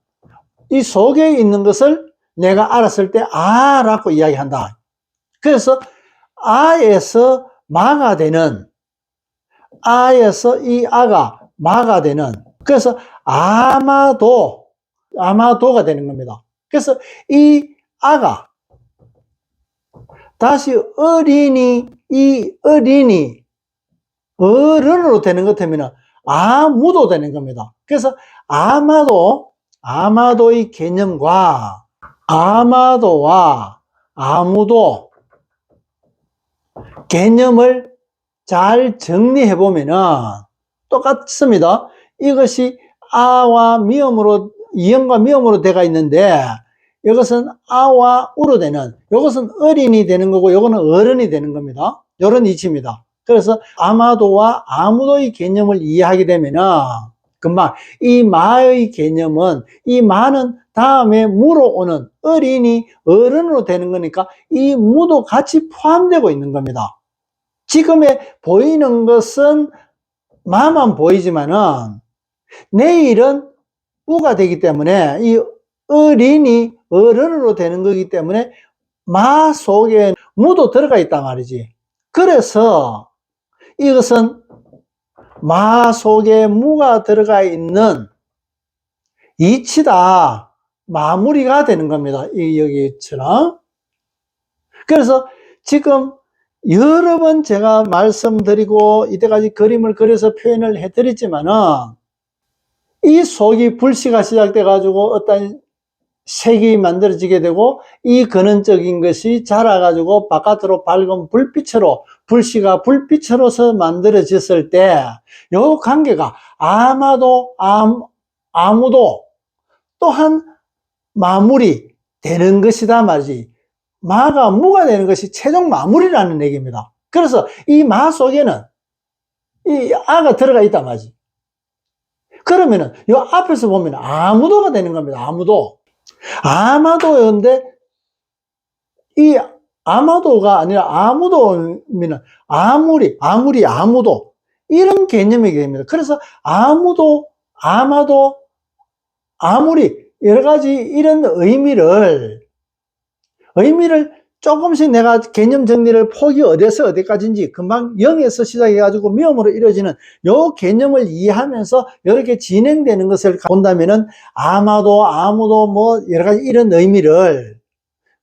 이 속에 있는 것을 내가 알았을 때 아라고 이야기한다. 그래서 아에서 마가 되는, 아에서 이 아가 마가 되는, 그래서 아마도가 되는 겁니다. 그래서 이 아가 다시 이 어린이 어른으로 되는 것 때문에 아무도 되는 겁니다. 그래서 아마도의 개념과 아마도와 아무도 개념을 잘 정리해 보면은 똑같습니다. 이것이 아와 미음으로, 이음과 미음으로 되어 있는데 이것은 아와 우로 되는, 이것은 어린이 되는 거고 이거는 어른이 되는 겁니다. 이런 이치입니다. 그래서 아마도와 아무도의 개념을 이해하게 되면은 금방 이 마의 개념은, 이 마는 다음에 무로 오는 어린이 어른으로 되는 거니까 이 무도 같이 포함되고 있는 겁니다. 지금에 보이는 것은 마만 보이지만은 내일은 우가 되기 때문에 이 어린이 어른으로 되는 거기 때문에 마 속에 무도 들어가 있단 말이지. 그래서 이것은 마 속에 무가 들어가 있는 이치다, 마무리가 되는 겁니다. 여기처럼. 그래서 지금 여러 번 제가 말씀드리고 이때까지 그림을 그려서 표현을 해드렸지만은 이 속이 불씨가 시작돼 가지고 어떤 색이 만들어지게 되고 이 근원적인 것이 자라가지고 바깥으로 밝은 불빛으로, 불씨가 불빛으로서 만들어졌을 때 이 관계가 아무도 또한 마무리 되는 것이다 말이지. 마가 무가 되는 것이 최종 마무리라는 얘기입니다. 그래서 이 마 속에는 이 아가 들어가 있단 말이지. 그러면은 이 앞에서 보면 아무도가 되는 겁니다. 아마도였는데 이 아마도가 아니라 아무도면 아무도 이런 개념이게 됩니다. 그래서 아무도, 아마도, 아무리 여러 가지 이런 의미를 조금씩 내가 개념 정리를 폭이 어디서 어디까지인지 금방 0에서 시작해가지고 미음으로 이루어지는 요 개념을 이해하면서 이렇게 진행되는 것을 본다면은 아마도, 아무도 뭐 여러 가지 이런 의미를,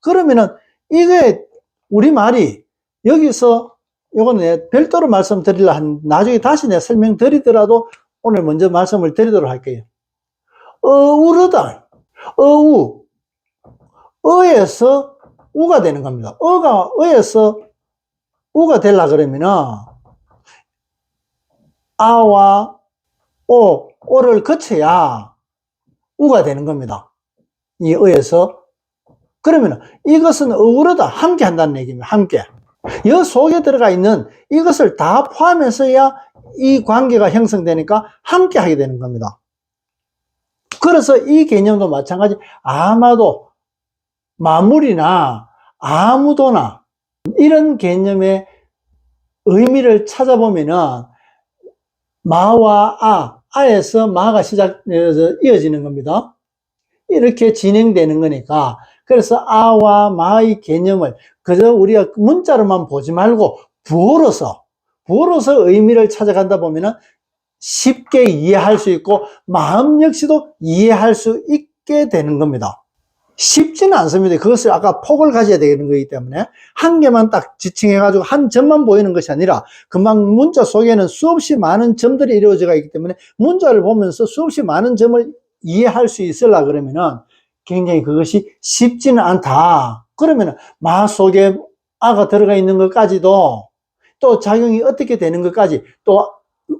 그러면은 이게 우리말이 여기서 요거는 별도로 말씀드리려 나중에 다시 내가 설명드리더라도 오늘 먼저 말씀을 드리도록 할게요. 어우르다, 어에서 우가 되는 겁니다. 어에서 우가 되려 그러면은 아와 오, 오를 거쳐야 우가 되는 겁니다. 이 의에서. 그러면 이것은 어우러다 함께 한다는 얘기입니다. 함께. 이 속에 들어가 있는 이것을 다 포함해서야 이 관계가 형성되니까 함께 하게 되는 겁니다. 그래서 이 개념도 마찬가지. 아마도, 마물이나 아무도나 이런 개념의 의미를 찾아보면은 마와 아에서 마가 이어지는 겁니다. 이렇게 진행되는 거니까. 그래서 아와 마의 개념을 그저 우리가 문자로만 보지 말고 부어로서 의미를 찾아간다 보면은 쉽게 이해할 수 있고 마음 역시도 이해할 수 있게 되는 겁니다. 쉽지는 않습니다. 그것을 아까 폭을 가져야 되는 거기 때문에 한 개만 딱 지칭해가지고 한 점만 보이는 것이 아니라 금방 문자 속에는 수없이 많은 점들이 이루어져 있기 때문에 문자를 보면서 수없이 많은 점을 이해할 수 있으려 그러면은 굉장히 그것이 쉽지는 않다. 그러면은 마 속에 아가 들어가 있는 것까지도 또 작용이 어떻게 되는 것까지 또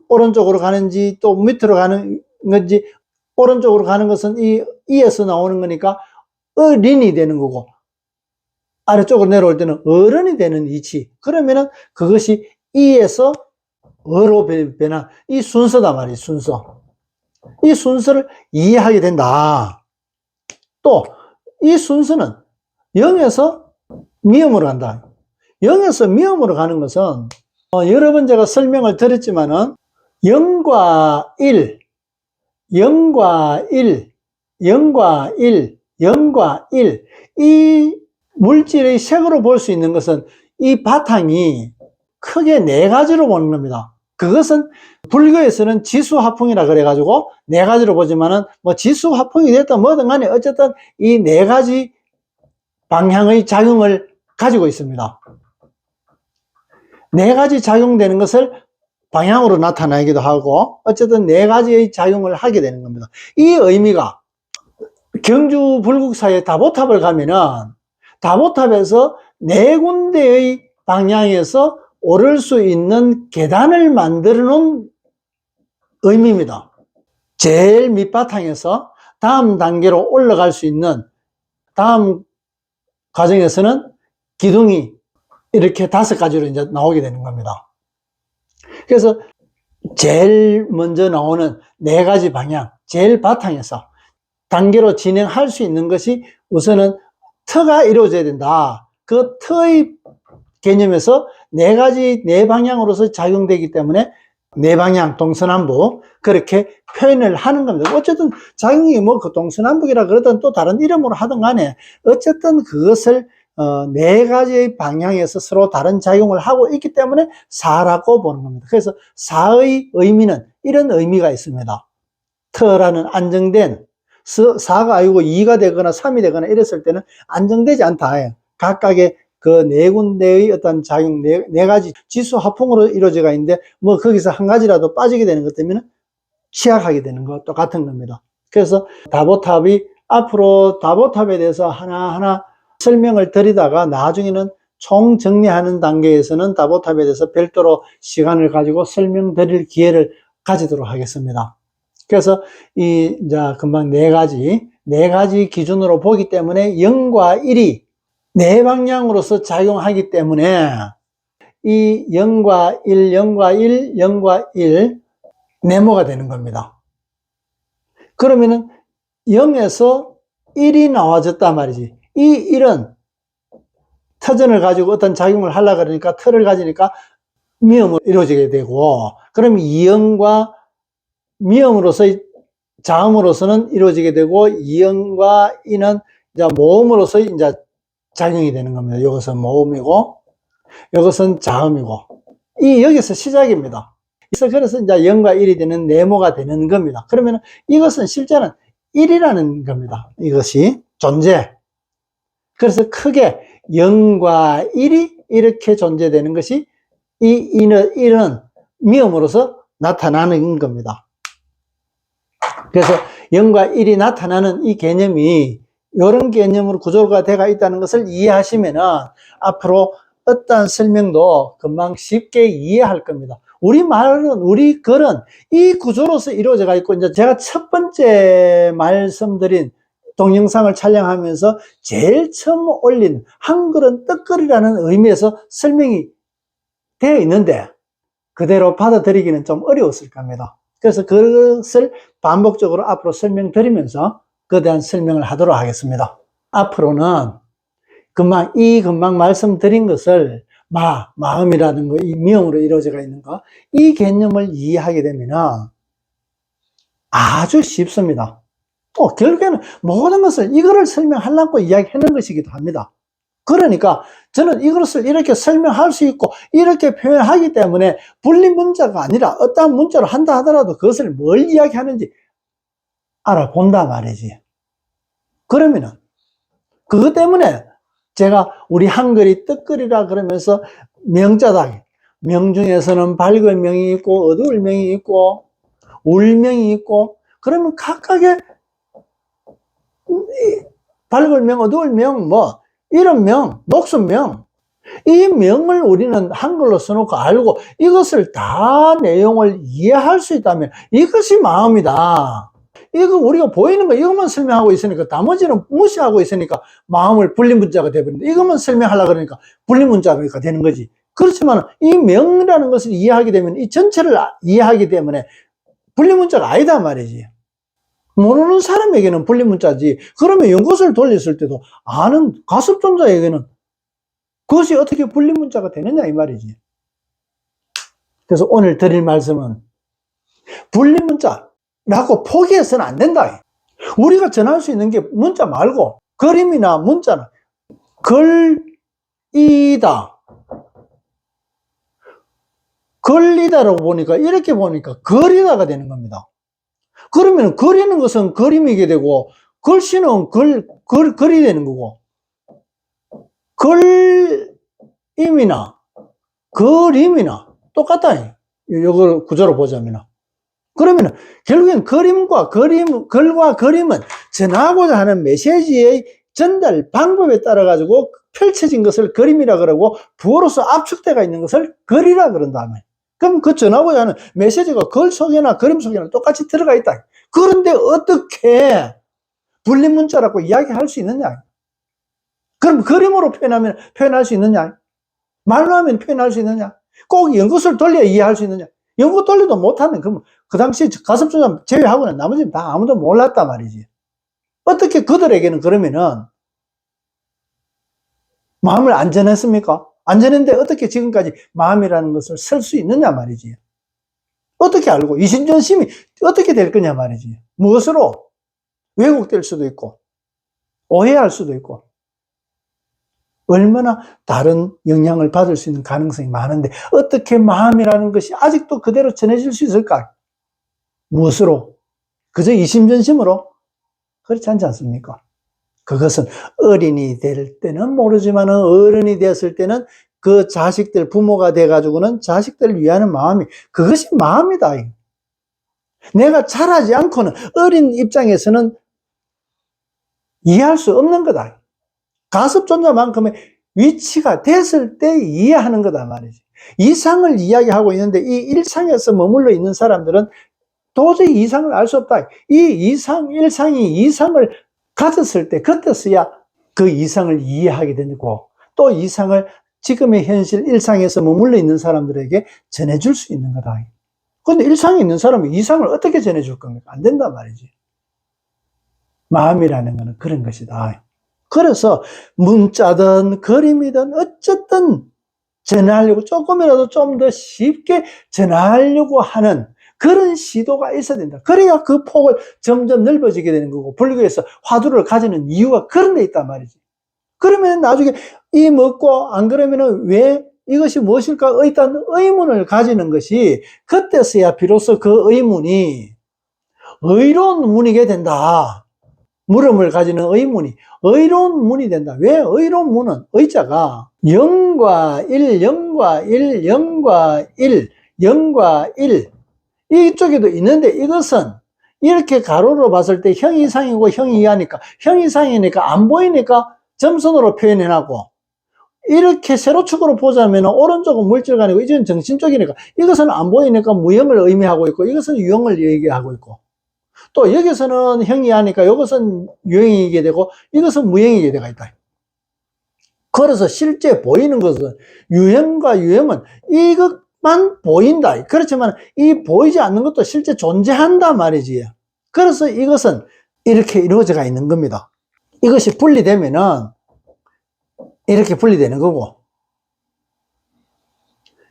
오른쪽으로 가는지 또 밑으로 가는 건지 오른쪽으로 가는 것은 이에서 나오는 거니까 어린이 되는 거고 아래쪽으로 내려올 때는 어른이 되는 이치. 그러면은 그것이 이에서 어로 변한 이 순서다 말이에요. 순서. 이 순서를 이해하게 된다. 또 이 순서는 0에서 미음으로 간다. 0에서 미음으로 가는 것은 여러 번 제가 설명을 드렸지만은 0과 1, 0과 1, 0과 1, 0과 1. 이 물질의 색으로 볼 수 있는 것은 이 바탕이 크게 네 가지로 보는 겁니다. 그것은 불교에서는 지수화풍이라 그래가지고 네 가지로 보지만은 뭐 지수화풍이 됐든 뭐든 간에 어쨌든 이 네 가지 방향의 작용을 가지고 있습니다. 네 가지 작용되는 것을 방향으로 나타나기도 하고 어쨌든 네 가지의 작용을 하게 되는 겁니다. 이 의미가 경주 불국사의 다보탑을 가면은 다보탑에서 네 군데의 방향에서 오를 수 있는 계단을 만들어 놓은 의미입니다. 제일 밑바탕에서 다음 단계로 올라갈 수 있는 다음 과정에서는 기둥이 이렇게 5가지로 이제 나오게 되는 겁니다. 그래서 제일 먼저 나오는 네 가지 방향, 제일 바탕에서 단계로 진행할 수 있는 것이 우선은 터가 이루어져야 된다. 그 터의 개념에서 네 가지, 네 방향으로서 작용되기 때문에 네 방향, 동서남북, 그렇게 표현을 하는 겁니다. 어쨌든 작용이 뭐 그 동서남북이라 그러든 또 다른 이름으로 하든 간에 어쨌든 그것을 네 가지의 방향에서 서로 다른 작용을 하고 있기 때문에 사라고 보는 겁니다. 그래서 사의 의미는 이런 의미가 있습니다. 터라는 안정된, 사가 아니고 2가 되거나 3이 되거나 이랬을 때는 안정되지 않다. 각각의 그 네 군데의 어떤 작용, 네 가지 지수 화풍으로 이루어져가 있는데, 뭐 거기서 한 가지라도 빠지게 되는 것 때문에 취약하게 되는 것 똑같은 겁니다. 그래서 다보탑이 앞으로 다보탑에 대해서 하나하나 설명을 드리다가 나중에는 총 정리하는 단계에서는 다보탑에 대해서 별도로 시간을 가지고 설명드릴 기회를 가지도록 하겠습니다. 그래서 이제 금방 네 가지 기준으로 보기 때문에 0과 1이 네 방향으로서 작용하기 때문에 이 0과 1, 0과 1, 0과 1 네모가 되는 겁니다. 그러면은 0에서 1이 나와졌단 말이지. 이 1은 터전을 가지고 어떤 작용을 하려고 그러니까 터를 가지니까 미음으로 이루어지게 되고, 그럼 2형과 미음으로서 자음으로서는 이루어지게 되고 2형과 이는 이제 모음으로서 이제 작용이 되는 겁니다. 이것은 모음이고 이것은 자음이고 여기서 시작입니다. 그래서 이제 0과 1이 되는 네모가 되는 겁니다. 그러면 이것은 실제는 1이라는 겁니다. 이것이 존재. 그래서 크게 0과 1이 이렇게 존재되는 것이 이 1은 미음으로서 나타나는 겁니다. 그래서 0과 1이 나타나는 이 개념이 이런 개념으로 구조가 되어 있다는 것을 이해하시면은 앞으로 어떠한 설명도 금방 쉽게 이해할 겁니다. 우리 말은, 우리 글은 이 구조로서 이루어져 있고, 이제 제가 첫 번째 말씀드린 동영상을 촬영하면서 제일 처음 올린 한글은 떡글이라는 의미에서 설명이 되어 있는데, 그대로 받아들이기는 좀 어려웠을 겁니다. 그래서 그것을 반복적으로 앞으로 설명드리면서 그에 대한 설명을 하도록 하겠습니다. 앞으로는 금방 말씀드린 것을 마음이라는 거, 이 미용으로 이루어져 있는 거, 이 개념을 이해하게 되면 아주 쉽습니다. 또 결국에는 모든 것을 이거를 설명하려고 이야기하는 것이기도 합니다. 그러니까 저는 이것을 이렇게 설명할 수 있고 이렇게 표현하기 때문에 분리 문자가 아니라 어떠한 문자로 한다 하더라도 그것을 뭘 이야기하는지 알아본다 말이지. 그러면은 그것 때문에 제가 우리 한글이 떡글이라 그러면서 명자다. 명 중에서는 밝은 명이 있고 어두울 명이 있고 울명이 있고, 그러면 각각의 밝은 명, 어두울 명, 뭐 이런 명, 목숨 명, 이 명을 우리는 한글로 써놓고 알고 이것을 다 내용을 이해할 수 있다면 이것이 마음이다. 이거 우리가 보이는 거 이것만 설명하고 있으니까 나머지는 무시하고 있으니까 마음을 분리문자가 되어버린다. 이것만 설명하려고 그러니까 분리문자가 되는 거지. 그렇지만 이 명이라는 것을 이해하게 되면 이 전체를 이해하기 때문에 분리문자가 아니다 말이지. 모르는 사람에게는 분리문자지. 그러면 연꽃을 돌렸을 때도 아는 가습존자에게는 그것이 어떻게 분리문자가 되느냐 이 말이지. 그래서 오늘 드릴 말씀은 분리문자라고 포기해서는 안 된다. 우리가 전할 수 있는 게 문자 말고 그림이나 문자나 글이다. 글이다라고 보니까 이렇게 보니까 글이다가 되는 겁니다. 그러면 그리는 것은 그림이게 되고 글씨는 글이 되는 거고 글임이나 그림이나 똑같다. 이걸 구조로 보자면. 그러면 결국엔 글과 그림은 전하고자 하는 메시지의 전달 방법에 따라 가지고 펼쳐진 것을 그림이라 그러고 부어로서 압축되어 있는 것을 글이라 그런다면, 그럼 그 전하고자 하는 메시지가 글 속에나 그림 속에나 똑같이 들어가 있다. 그런데 어떻게 분리문자라고 이야기할 수 있느냐? 그럼 그림으로 표현할 수 있느냐? 말로 하면 표현할 수 있느냐? 꼭 연꽃을 돌려 이해할 수 있느냐? 연꽃 돌려도 못하는, 그럼 그 당시 가습존자 제외하고는 나머지는 다 아무도 몰랐단 말이지. 어떻게 그들에게는 그러면은 마음을 안 전했습니까? 안 전했는데 어떻게 지금까지 마음이라는 것을 쓸 수 있느냐 말이지. 어떻게 알고 이심전심이 어떻게 될 거냐 말이지. 무엇으로? 왜곡될 수도 있고 오해할 수도 있고 얼마나 다른 영향을 받을 수 있는 가능성이 많은데 어떻게 마음이라는 것이 아직도 그대로 전해질 수 있을까? 무엇으로? 그저 이심전심으로? 그렇지 않지 않습니까? 그것은 어린이 될 때는 모르지만 어른이 되었을 때는 그 자식들, 부모가 돼가지고는 자식들을 위하는 마음이, 그것이 마음이다. 내가 잘하지 않고는 어린 입장에서는 이해할 수 없는 거다. 가습존자만큼의 위치가 됐을 때 이해하는 거다 말이지. 이상을 이야기하고 있는데 이 일상에서 머물러 있는 사람들은 도저히 이상을 알 수 없다. 일상이 이상을 가졌을 때 그때서야 그 이상을 이해하게 되고 또 이상을 지금의 현실 일상에서 머물러 있는 사람들에게 전해줄 수 있는 거다. 그런데 일상에 있는 사람이 이상을 어떻게 전해줄 겁니까? 안 된단 말이지. 마음이라는 것은 그런 것이다. 그래서 문자든 그림이든 어쨌든 전하려고 조금이라도 좀 더 쉽게 전하려고 하는 그런 시도가 있어야 된다. 그래야 그 폭을 점점 넓어지게 되는 거고 불교에서 화두를 가지는 이유가 그런 데 있단 말이지. 그러면 나중에 이 먹고 안 그러면은 왜 이것이 무엇일까? 일단 의문을 가지는 것이 그때서야 비로소 그 의문이 의로운 문이게 된다. 물음을 가지는 의문이 의로운 문이 된다. 왜 의로운 문은 의자가 0과 1, 0과 1, 0과 1, 0과 1 이쪽에도 있는데 이것은 이렇게 가로로 봤을 때 형 이상이고 형 이하니까 형 이상이니까 안 보이니까 점선으로 표현해놨고 이렇게 세로축으로 보자면 오른쪽은 물질관이고 이제는 정신적이니까 이것은 안 보이니까 무형을 의미하고 있고 이것은 유형을 얘기하고 있고 또 여기서는 형이 하니까 이것은 유형이게 되고 이것은 무형이게 되어 있다. 그래서 실제 보이는 것은 유형과 유형은 이것만 보인다. 그렇지만 이 보이지 않는 것도 실제 존재한다 말이지. 그래서 이것은 이렇게 이루어져 있는 겁니다. 이것이 분리되면은 이렇게 분리되는 거고.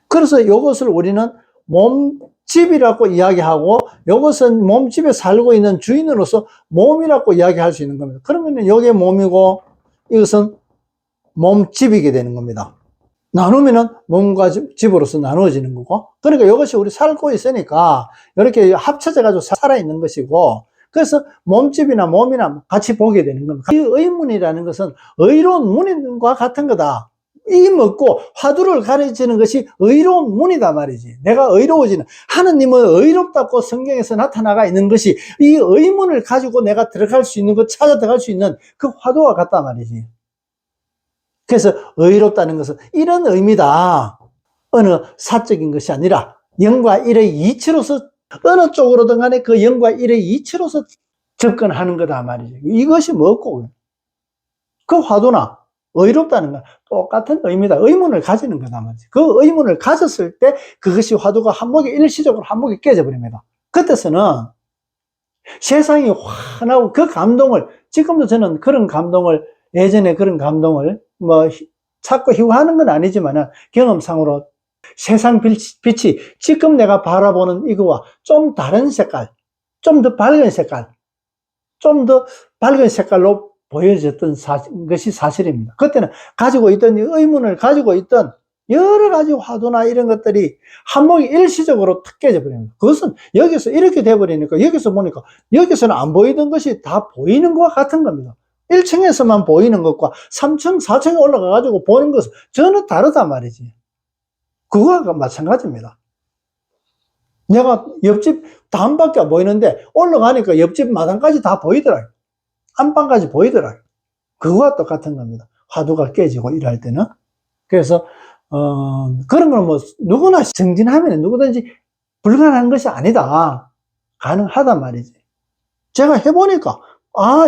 그래서 이것을 우리는 몸집이라고 이야기하고 이것은 몸집에 살고 있는 주인으로서 몸이라고 이야기할 수 있는 겁니다. 그러면 이게 몸이고 이것은 몸집이게 되는 겁니다. 나누면은 몸과 집으로서 나누어지는 거고. 그러니까 이것이 우리 살고 있으니까 이렇게 합쳐져 가지고 살아있는 것이고 그래서 몸집이나 몸이나 같이 보게 되는 겁니다. 이 의문이라는 것은 의로운 문과 같은 거다. 이 먹고 화두를 가르치는 것이 의로운 문이다 말이지. 내가 의로워지는 하느님은 의롭다고 성경에서 나타나가 있는 것이 이 의문을 가지고 내가 들어갈 수 있는 것 찾아 들어갈 수 있는 그 화두와 같다 말이지. 그래서 의롭다는 것은 이런 의미다. 어느 사적인 것이 아니라 영과 일의 이치로서 어느 쪽으로든 간에 그 영과 일의 이치로서 접근하는 거다 말이지. 이것이 뭐고 그 화두나 의롭다는 건 똑같은 의미다. 의문을 가지는 거다 말이지. 그 의문을 가졌을 때 그것이 화두가 한목에 일시적으로 한목에 깨져버립니다. 그때서는 세상이 환하고 그 감동을 지금도 저는 그런 감동을 예전에 그런 감동을 찾고 희화하는 건 아니지만 경험상으로 세상 빛이 지금 내가 바라보는 이거와 좀 다른 색깔, 좀 더 밝은 색깔, 좀 더 밝은 색깔로 보여졌던 것이 사실입니다. 그때는 가지고 있던 의문을 가지고 있던 여러 가지 화두나 이런 것들이 한목이 일시적으로 탁 깨져버립니다. 그것은 여기서 이렇게 돼버리니까 여기서 보니까 여기서는 안 보이던 것이 다 보이는 것과 같은 겁니다. 1층에서만 보이는 것과 3층, 4층에 올라가 가지고 보는 것은 전혀 다르단 말이지. 그거와 마찬가지입니다. 내가 옆집 담밖에 안 보이는데 올라가니까 옆집 마당까지 다 보이더라. 안방까지 보이더라. 그거와 똑같은 겁니다. 화두가 깨지고 일할 때는. 그래서 그런 건 누구나 정진하면 누구든지 불가능한 것이 아니다. 가능하단 말이지. 제가 해보니까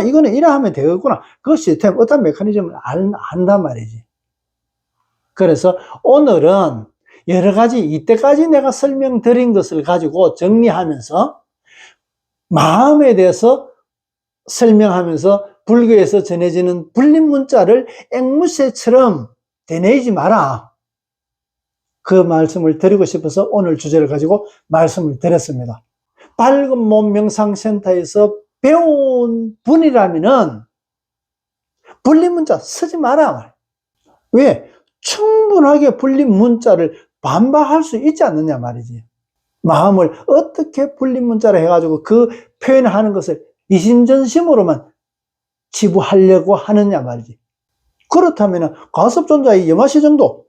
이거는 이래 하면 되겠구나. 그 시스템, 어떤 메커니즘을 안단 말이지. 그래서 오늘은 여러 가지 이때까지 내가 설명드린 것을 가지고 정리하면서 마음에 대해서 설명하면서 불교에서 전해지는 불립문자를 앵무새처럼 되뇌이지 마라. 그 말씀을 드리고 싶어서 오늘 주제를 가지고 말씀을 드렸습니다. 밝은 몸 명상센터에서 배운 분이라면은 불립문자 쓰지 마라. 왜? 충분하게 불립문자를 반박할 수 있지 않느냐 말이지. 마음을 어떻게 불립문자로 해가지고 그 표현하는 것을 이심전심으로만 지부하려고 하느냐 말이지. 그렇다면 가섭존자의 염화시 정도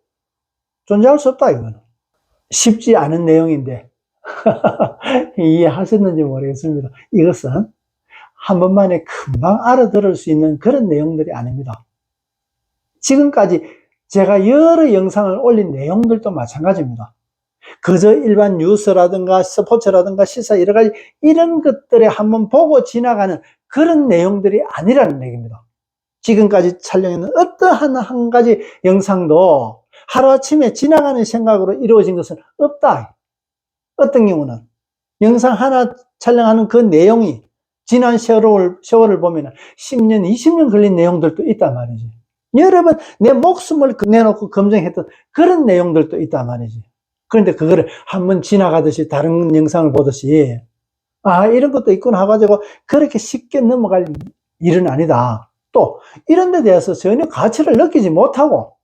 존재할 수 없다 이거는. 쉽지 않은 내용인데 이해하셨는지 모르겠습니다. 이것은 한 번만에 금방 알아들을 수 있는 그런 내용들이 아닙니다. 지금까지 제가 여러 영상을 올린 내용들도 마찬가지입니다. 그저 일반 뉴스라든가 스포츠라든가 시사 여러 가지 이런 것들에 한번 보고 지나가는 그런 내용들이 아니라는 얘기입니다. 지금까지 촬영했는 어떠한 한 가지 영상도 하루아침에 지나가는 생각으로 이루어진 것은 없다. 어떤 경우는 영상 하나 촬영하는 그 내용이 지난 세월을 보면 10년, 20년 걸린 내용들도 있단 말이지. 여러 번 내 목숨을 내놓고 검증했던 그런 내용들도 있단 말이지. 그런데 그거를 한번 지나가듯이 다른 영상을 보듯이 이런 것도 있구나 해가지고 그렇게 쉽게 넘어갈 일은 아니다. 또 이런 데 대해서 전혀 가치를 느끼지 못하고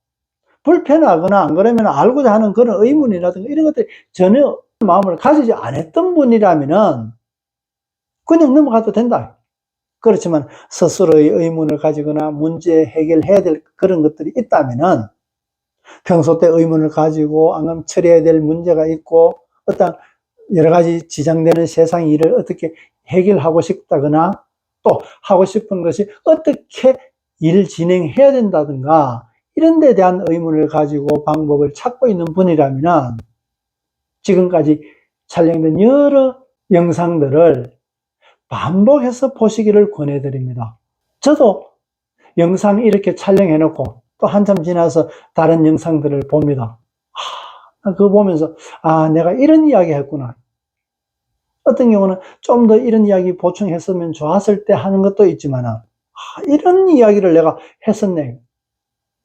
불편하거나 안 그러면 알고자 하는 그런 의문이라든가 이런 것들이 전혀 마음을 가지지 않았던 분이라면은 그냥 넘어가도 된다. 그렇지만 스스로의 의문을 가지거나 문제 해결해야 될 그런 것들이 있다면은 평소 때 의문을 가지고 안 그러면 처리해야 될 문제가 있고 어떤 여러 가지 지장되는 세상 일을 어떻게 해결하고 싶다거나 또 하고 싶은 것이 어떻게 일 진행해야 된다든가 이런 데 대한 의문을 가지고 방법을 찾고 있는 분이라면 지금까지 촬영된 여러 영상들을 반복해서 보시기를 권해드립니다. 저도 영상 이렇게 촬영해 놓고 또 한참 지나서 다른 영상들을 봅니다. 그거 보면서 내가 이런 이야기 했구나. 어떤 경우는 좀 더 이런 이야기 보충했으면 좋았을 때 하는 것도 있지만 이런 이야기를 내가 했었네.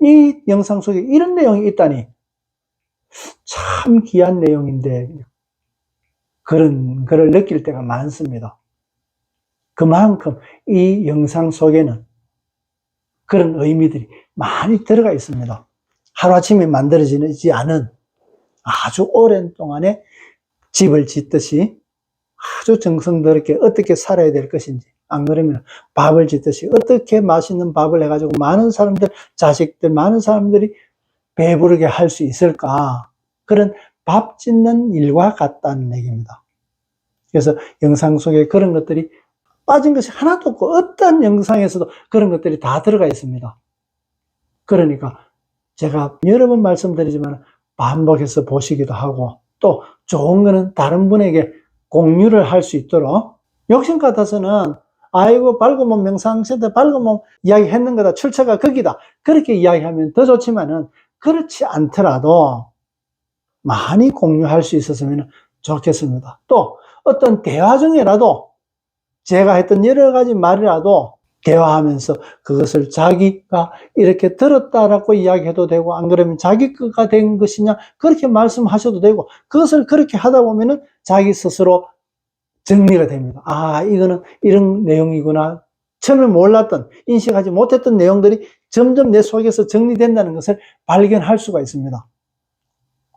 이 영상 속에 이런 내용이 있다니 참 귀한 내용인데 그런 걸 느낄 때가 많습니다. 그만큼 이 영상 속에는 그런 의미들이 많이 들어가 있습니다. 하루아침에 만들어지지 않은 아주 오랜 동안에 집을 짓듯이 아주 정성스럽게 어떻게 살아야 될 것인지, 안 그러면 밥을 짓듯이 어떻게 맛있는 밥을 해가지고 많은 사람들, 자식들, 많은 사람들이 배부르게 할 수 있을까? 그런 밥 짓는 일과 같다는 얘기입니다. 그래서 영상 속에 그런 것들이 빠진 것이 하나도 없고 어떤 영상에서도 그런 것들이 다 들어가 있습니다. 그러니까 제가 여러 번 말씀드리지만 반복해서 보시기도 하고 또 좋은 거는 다른 분에게 공유를 할 수 있도록 욕심 같아서는 아이고 발구몸 명상센터 발구몸 이야기 했는 거다 출처가 거기다 그렇게 이야기하면 더 좋지만은 그렇지 않더라도 많이 공유할 수 있었으면 좋겠습니다. 또 어떤 대화 중에라도 제가 했던 여러 가지 말이라도 대화하면서 그것을 자기가 이렇게 들었다라고 이야기해도 되고 안 그러면 자기 거가 된 것이냐 그렇게 말씀하셔도 되고 그것을 그렇게 하다 보면은 자기 스스로 정리가 됩니다. 이거는 이런 내용이구나. 처음에 몰랐던 인식하지 못했던 내용들이 점점 내 속에서 정리된다는 것을 발견할 수가 있습니다.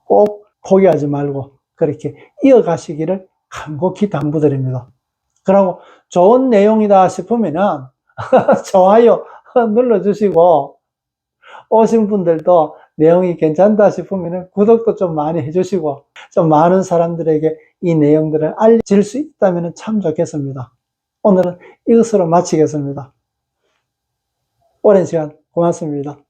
꼭 포기하지 말고 그렇게 이어가시기를 간곡히 당부드립니다. 그리고 좋은 내용이다 싶으면은 좋아요 눌러주시고 오신 분들도 내용이 괜찮다 싶으면 구독도 좀 많이 해주시고 좀 많은 사람들에게 이 내용들을 알릴 수 있다면 참 좋겠습니다. 오늘은 이것으로 마치겠습니다. 오랜 시간 고맙습니다.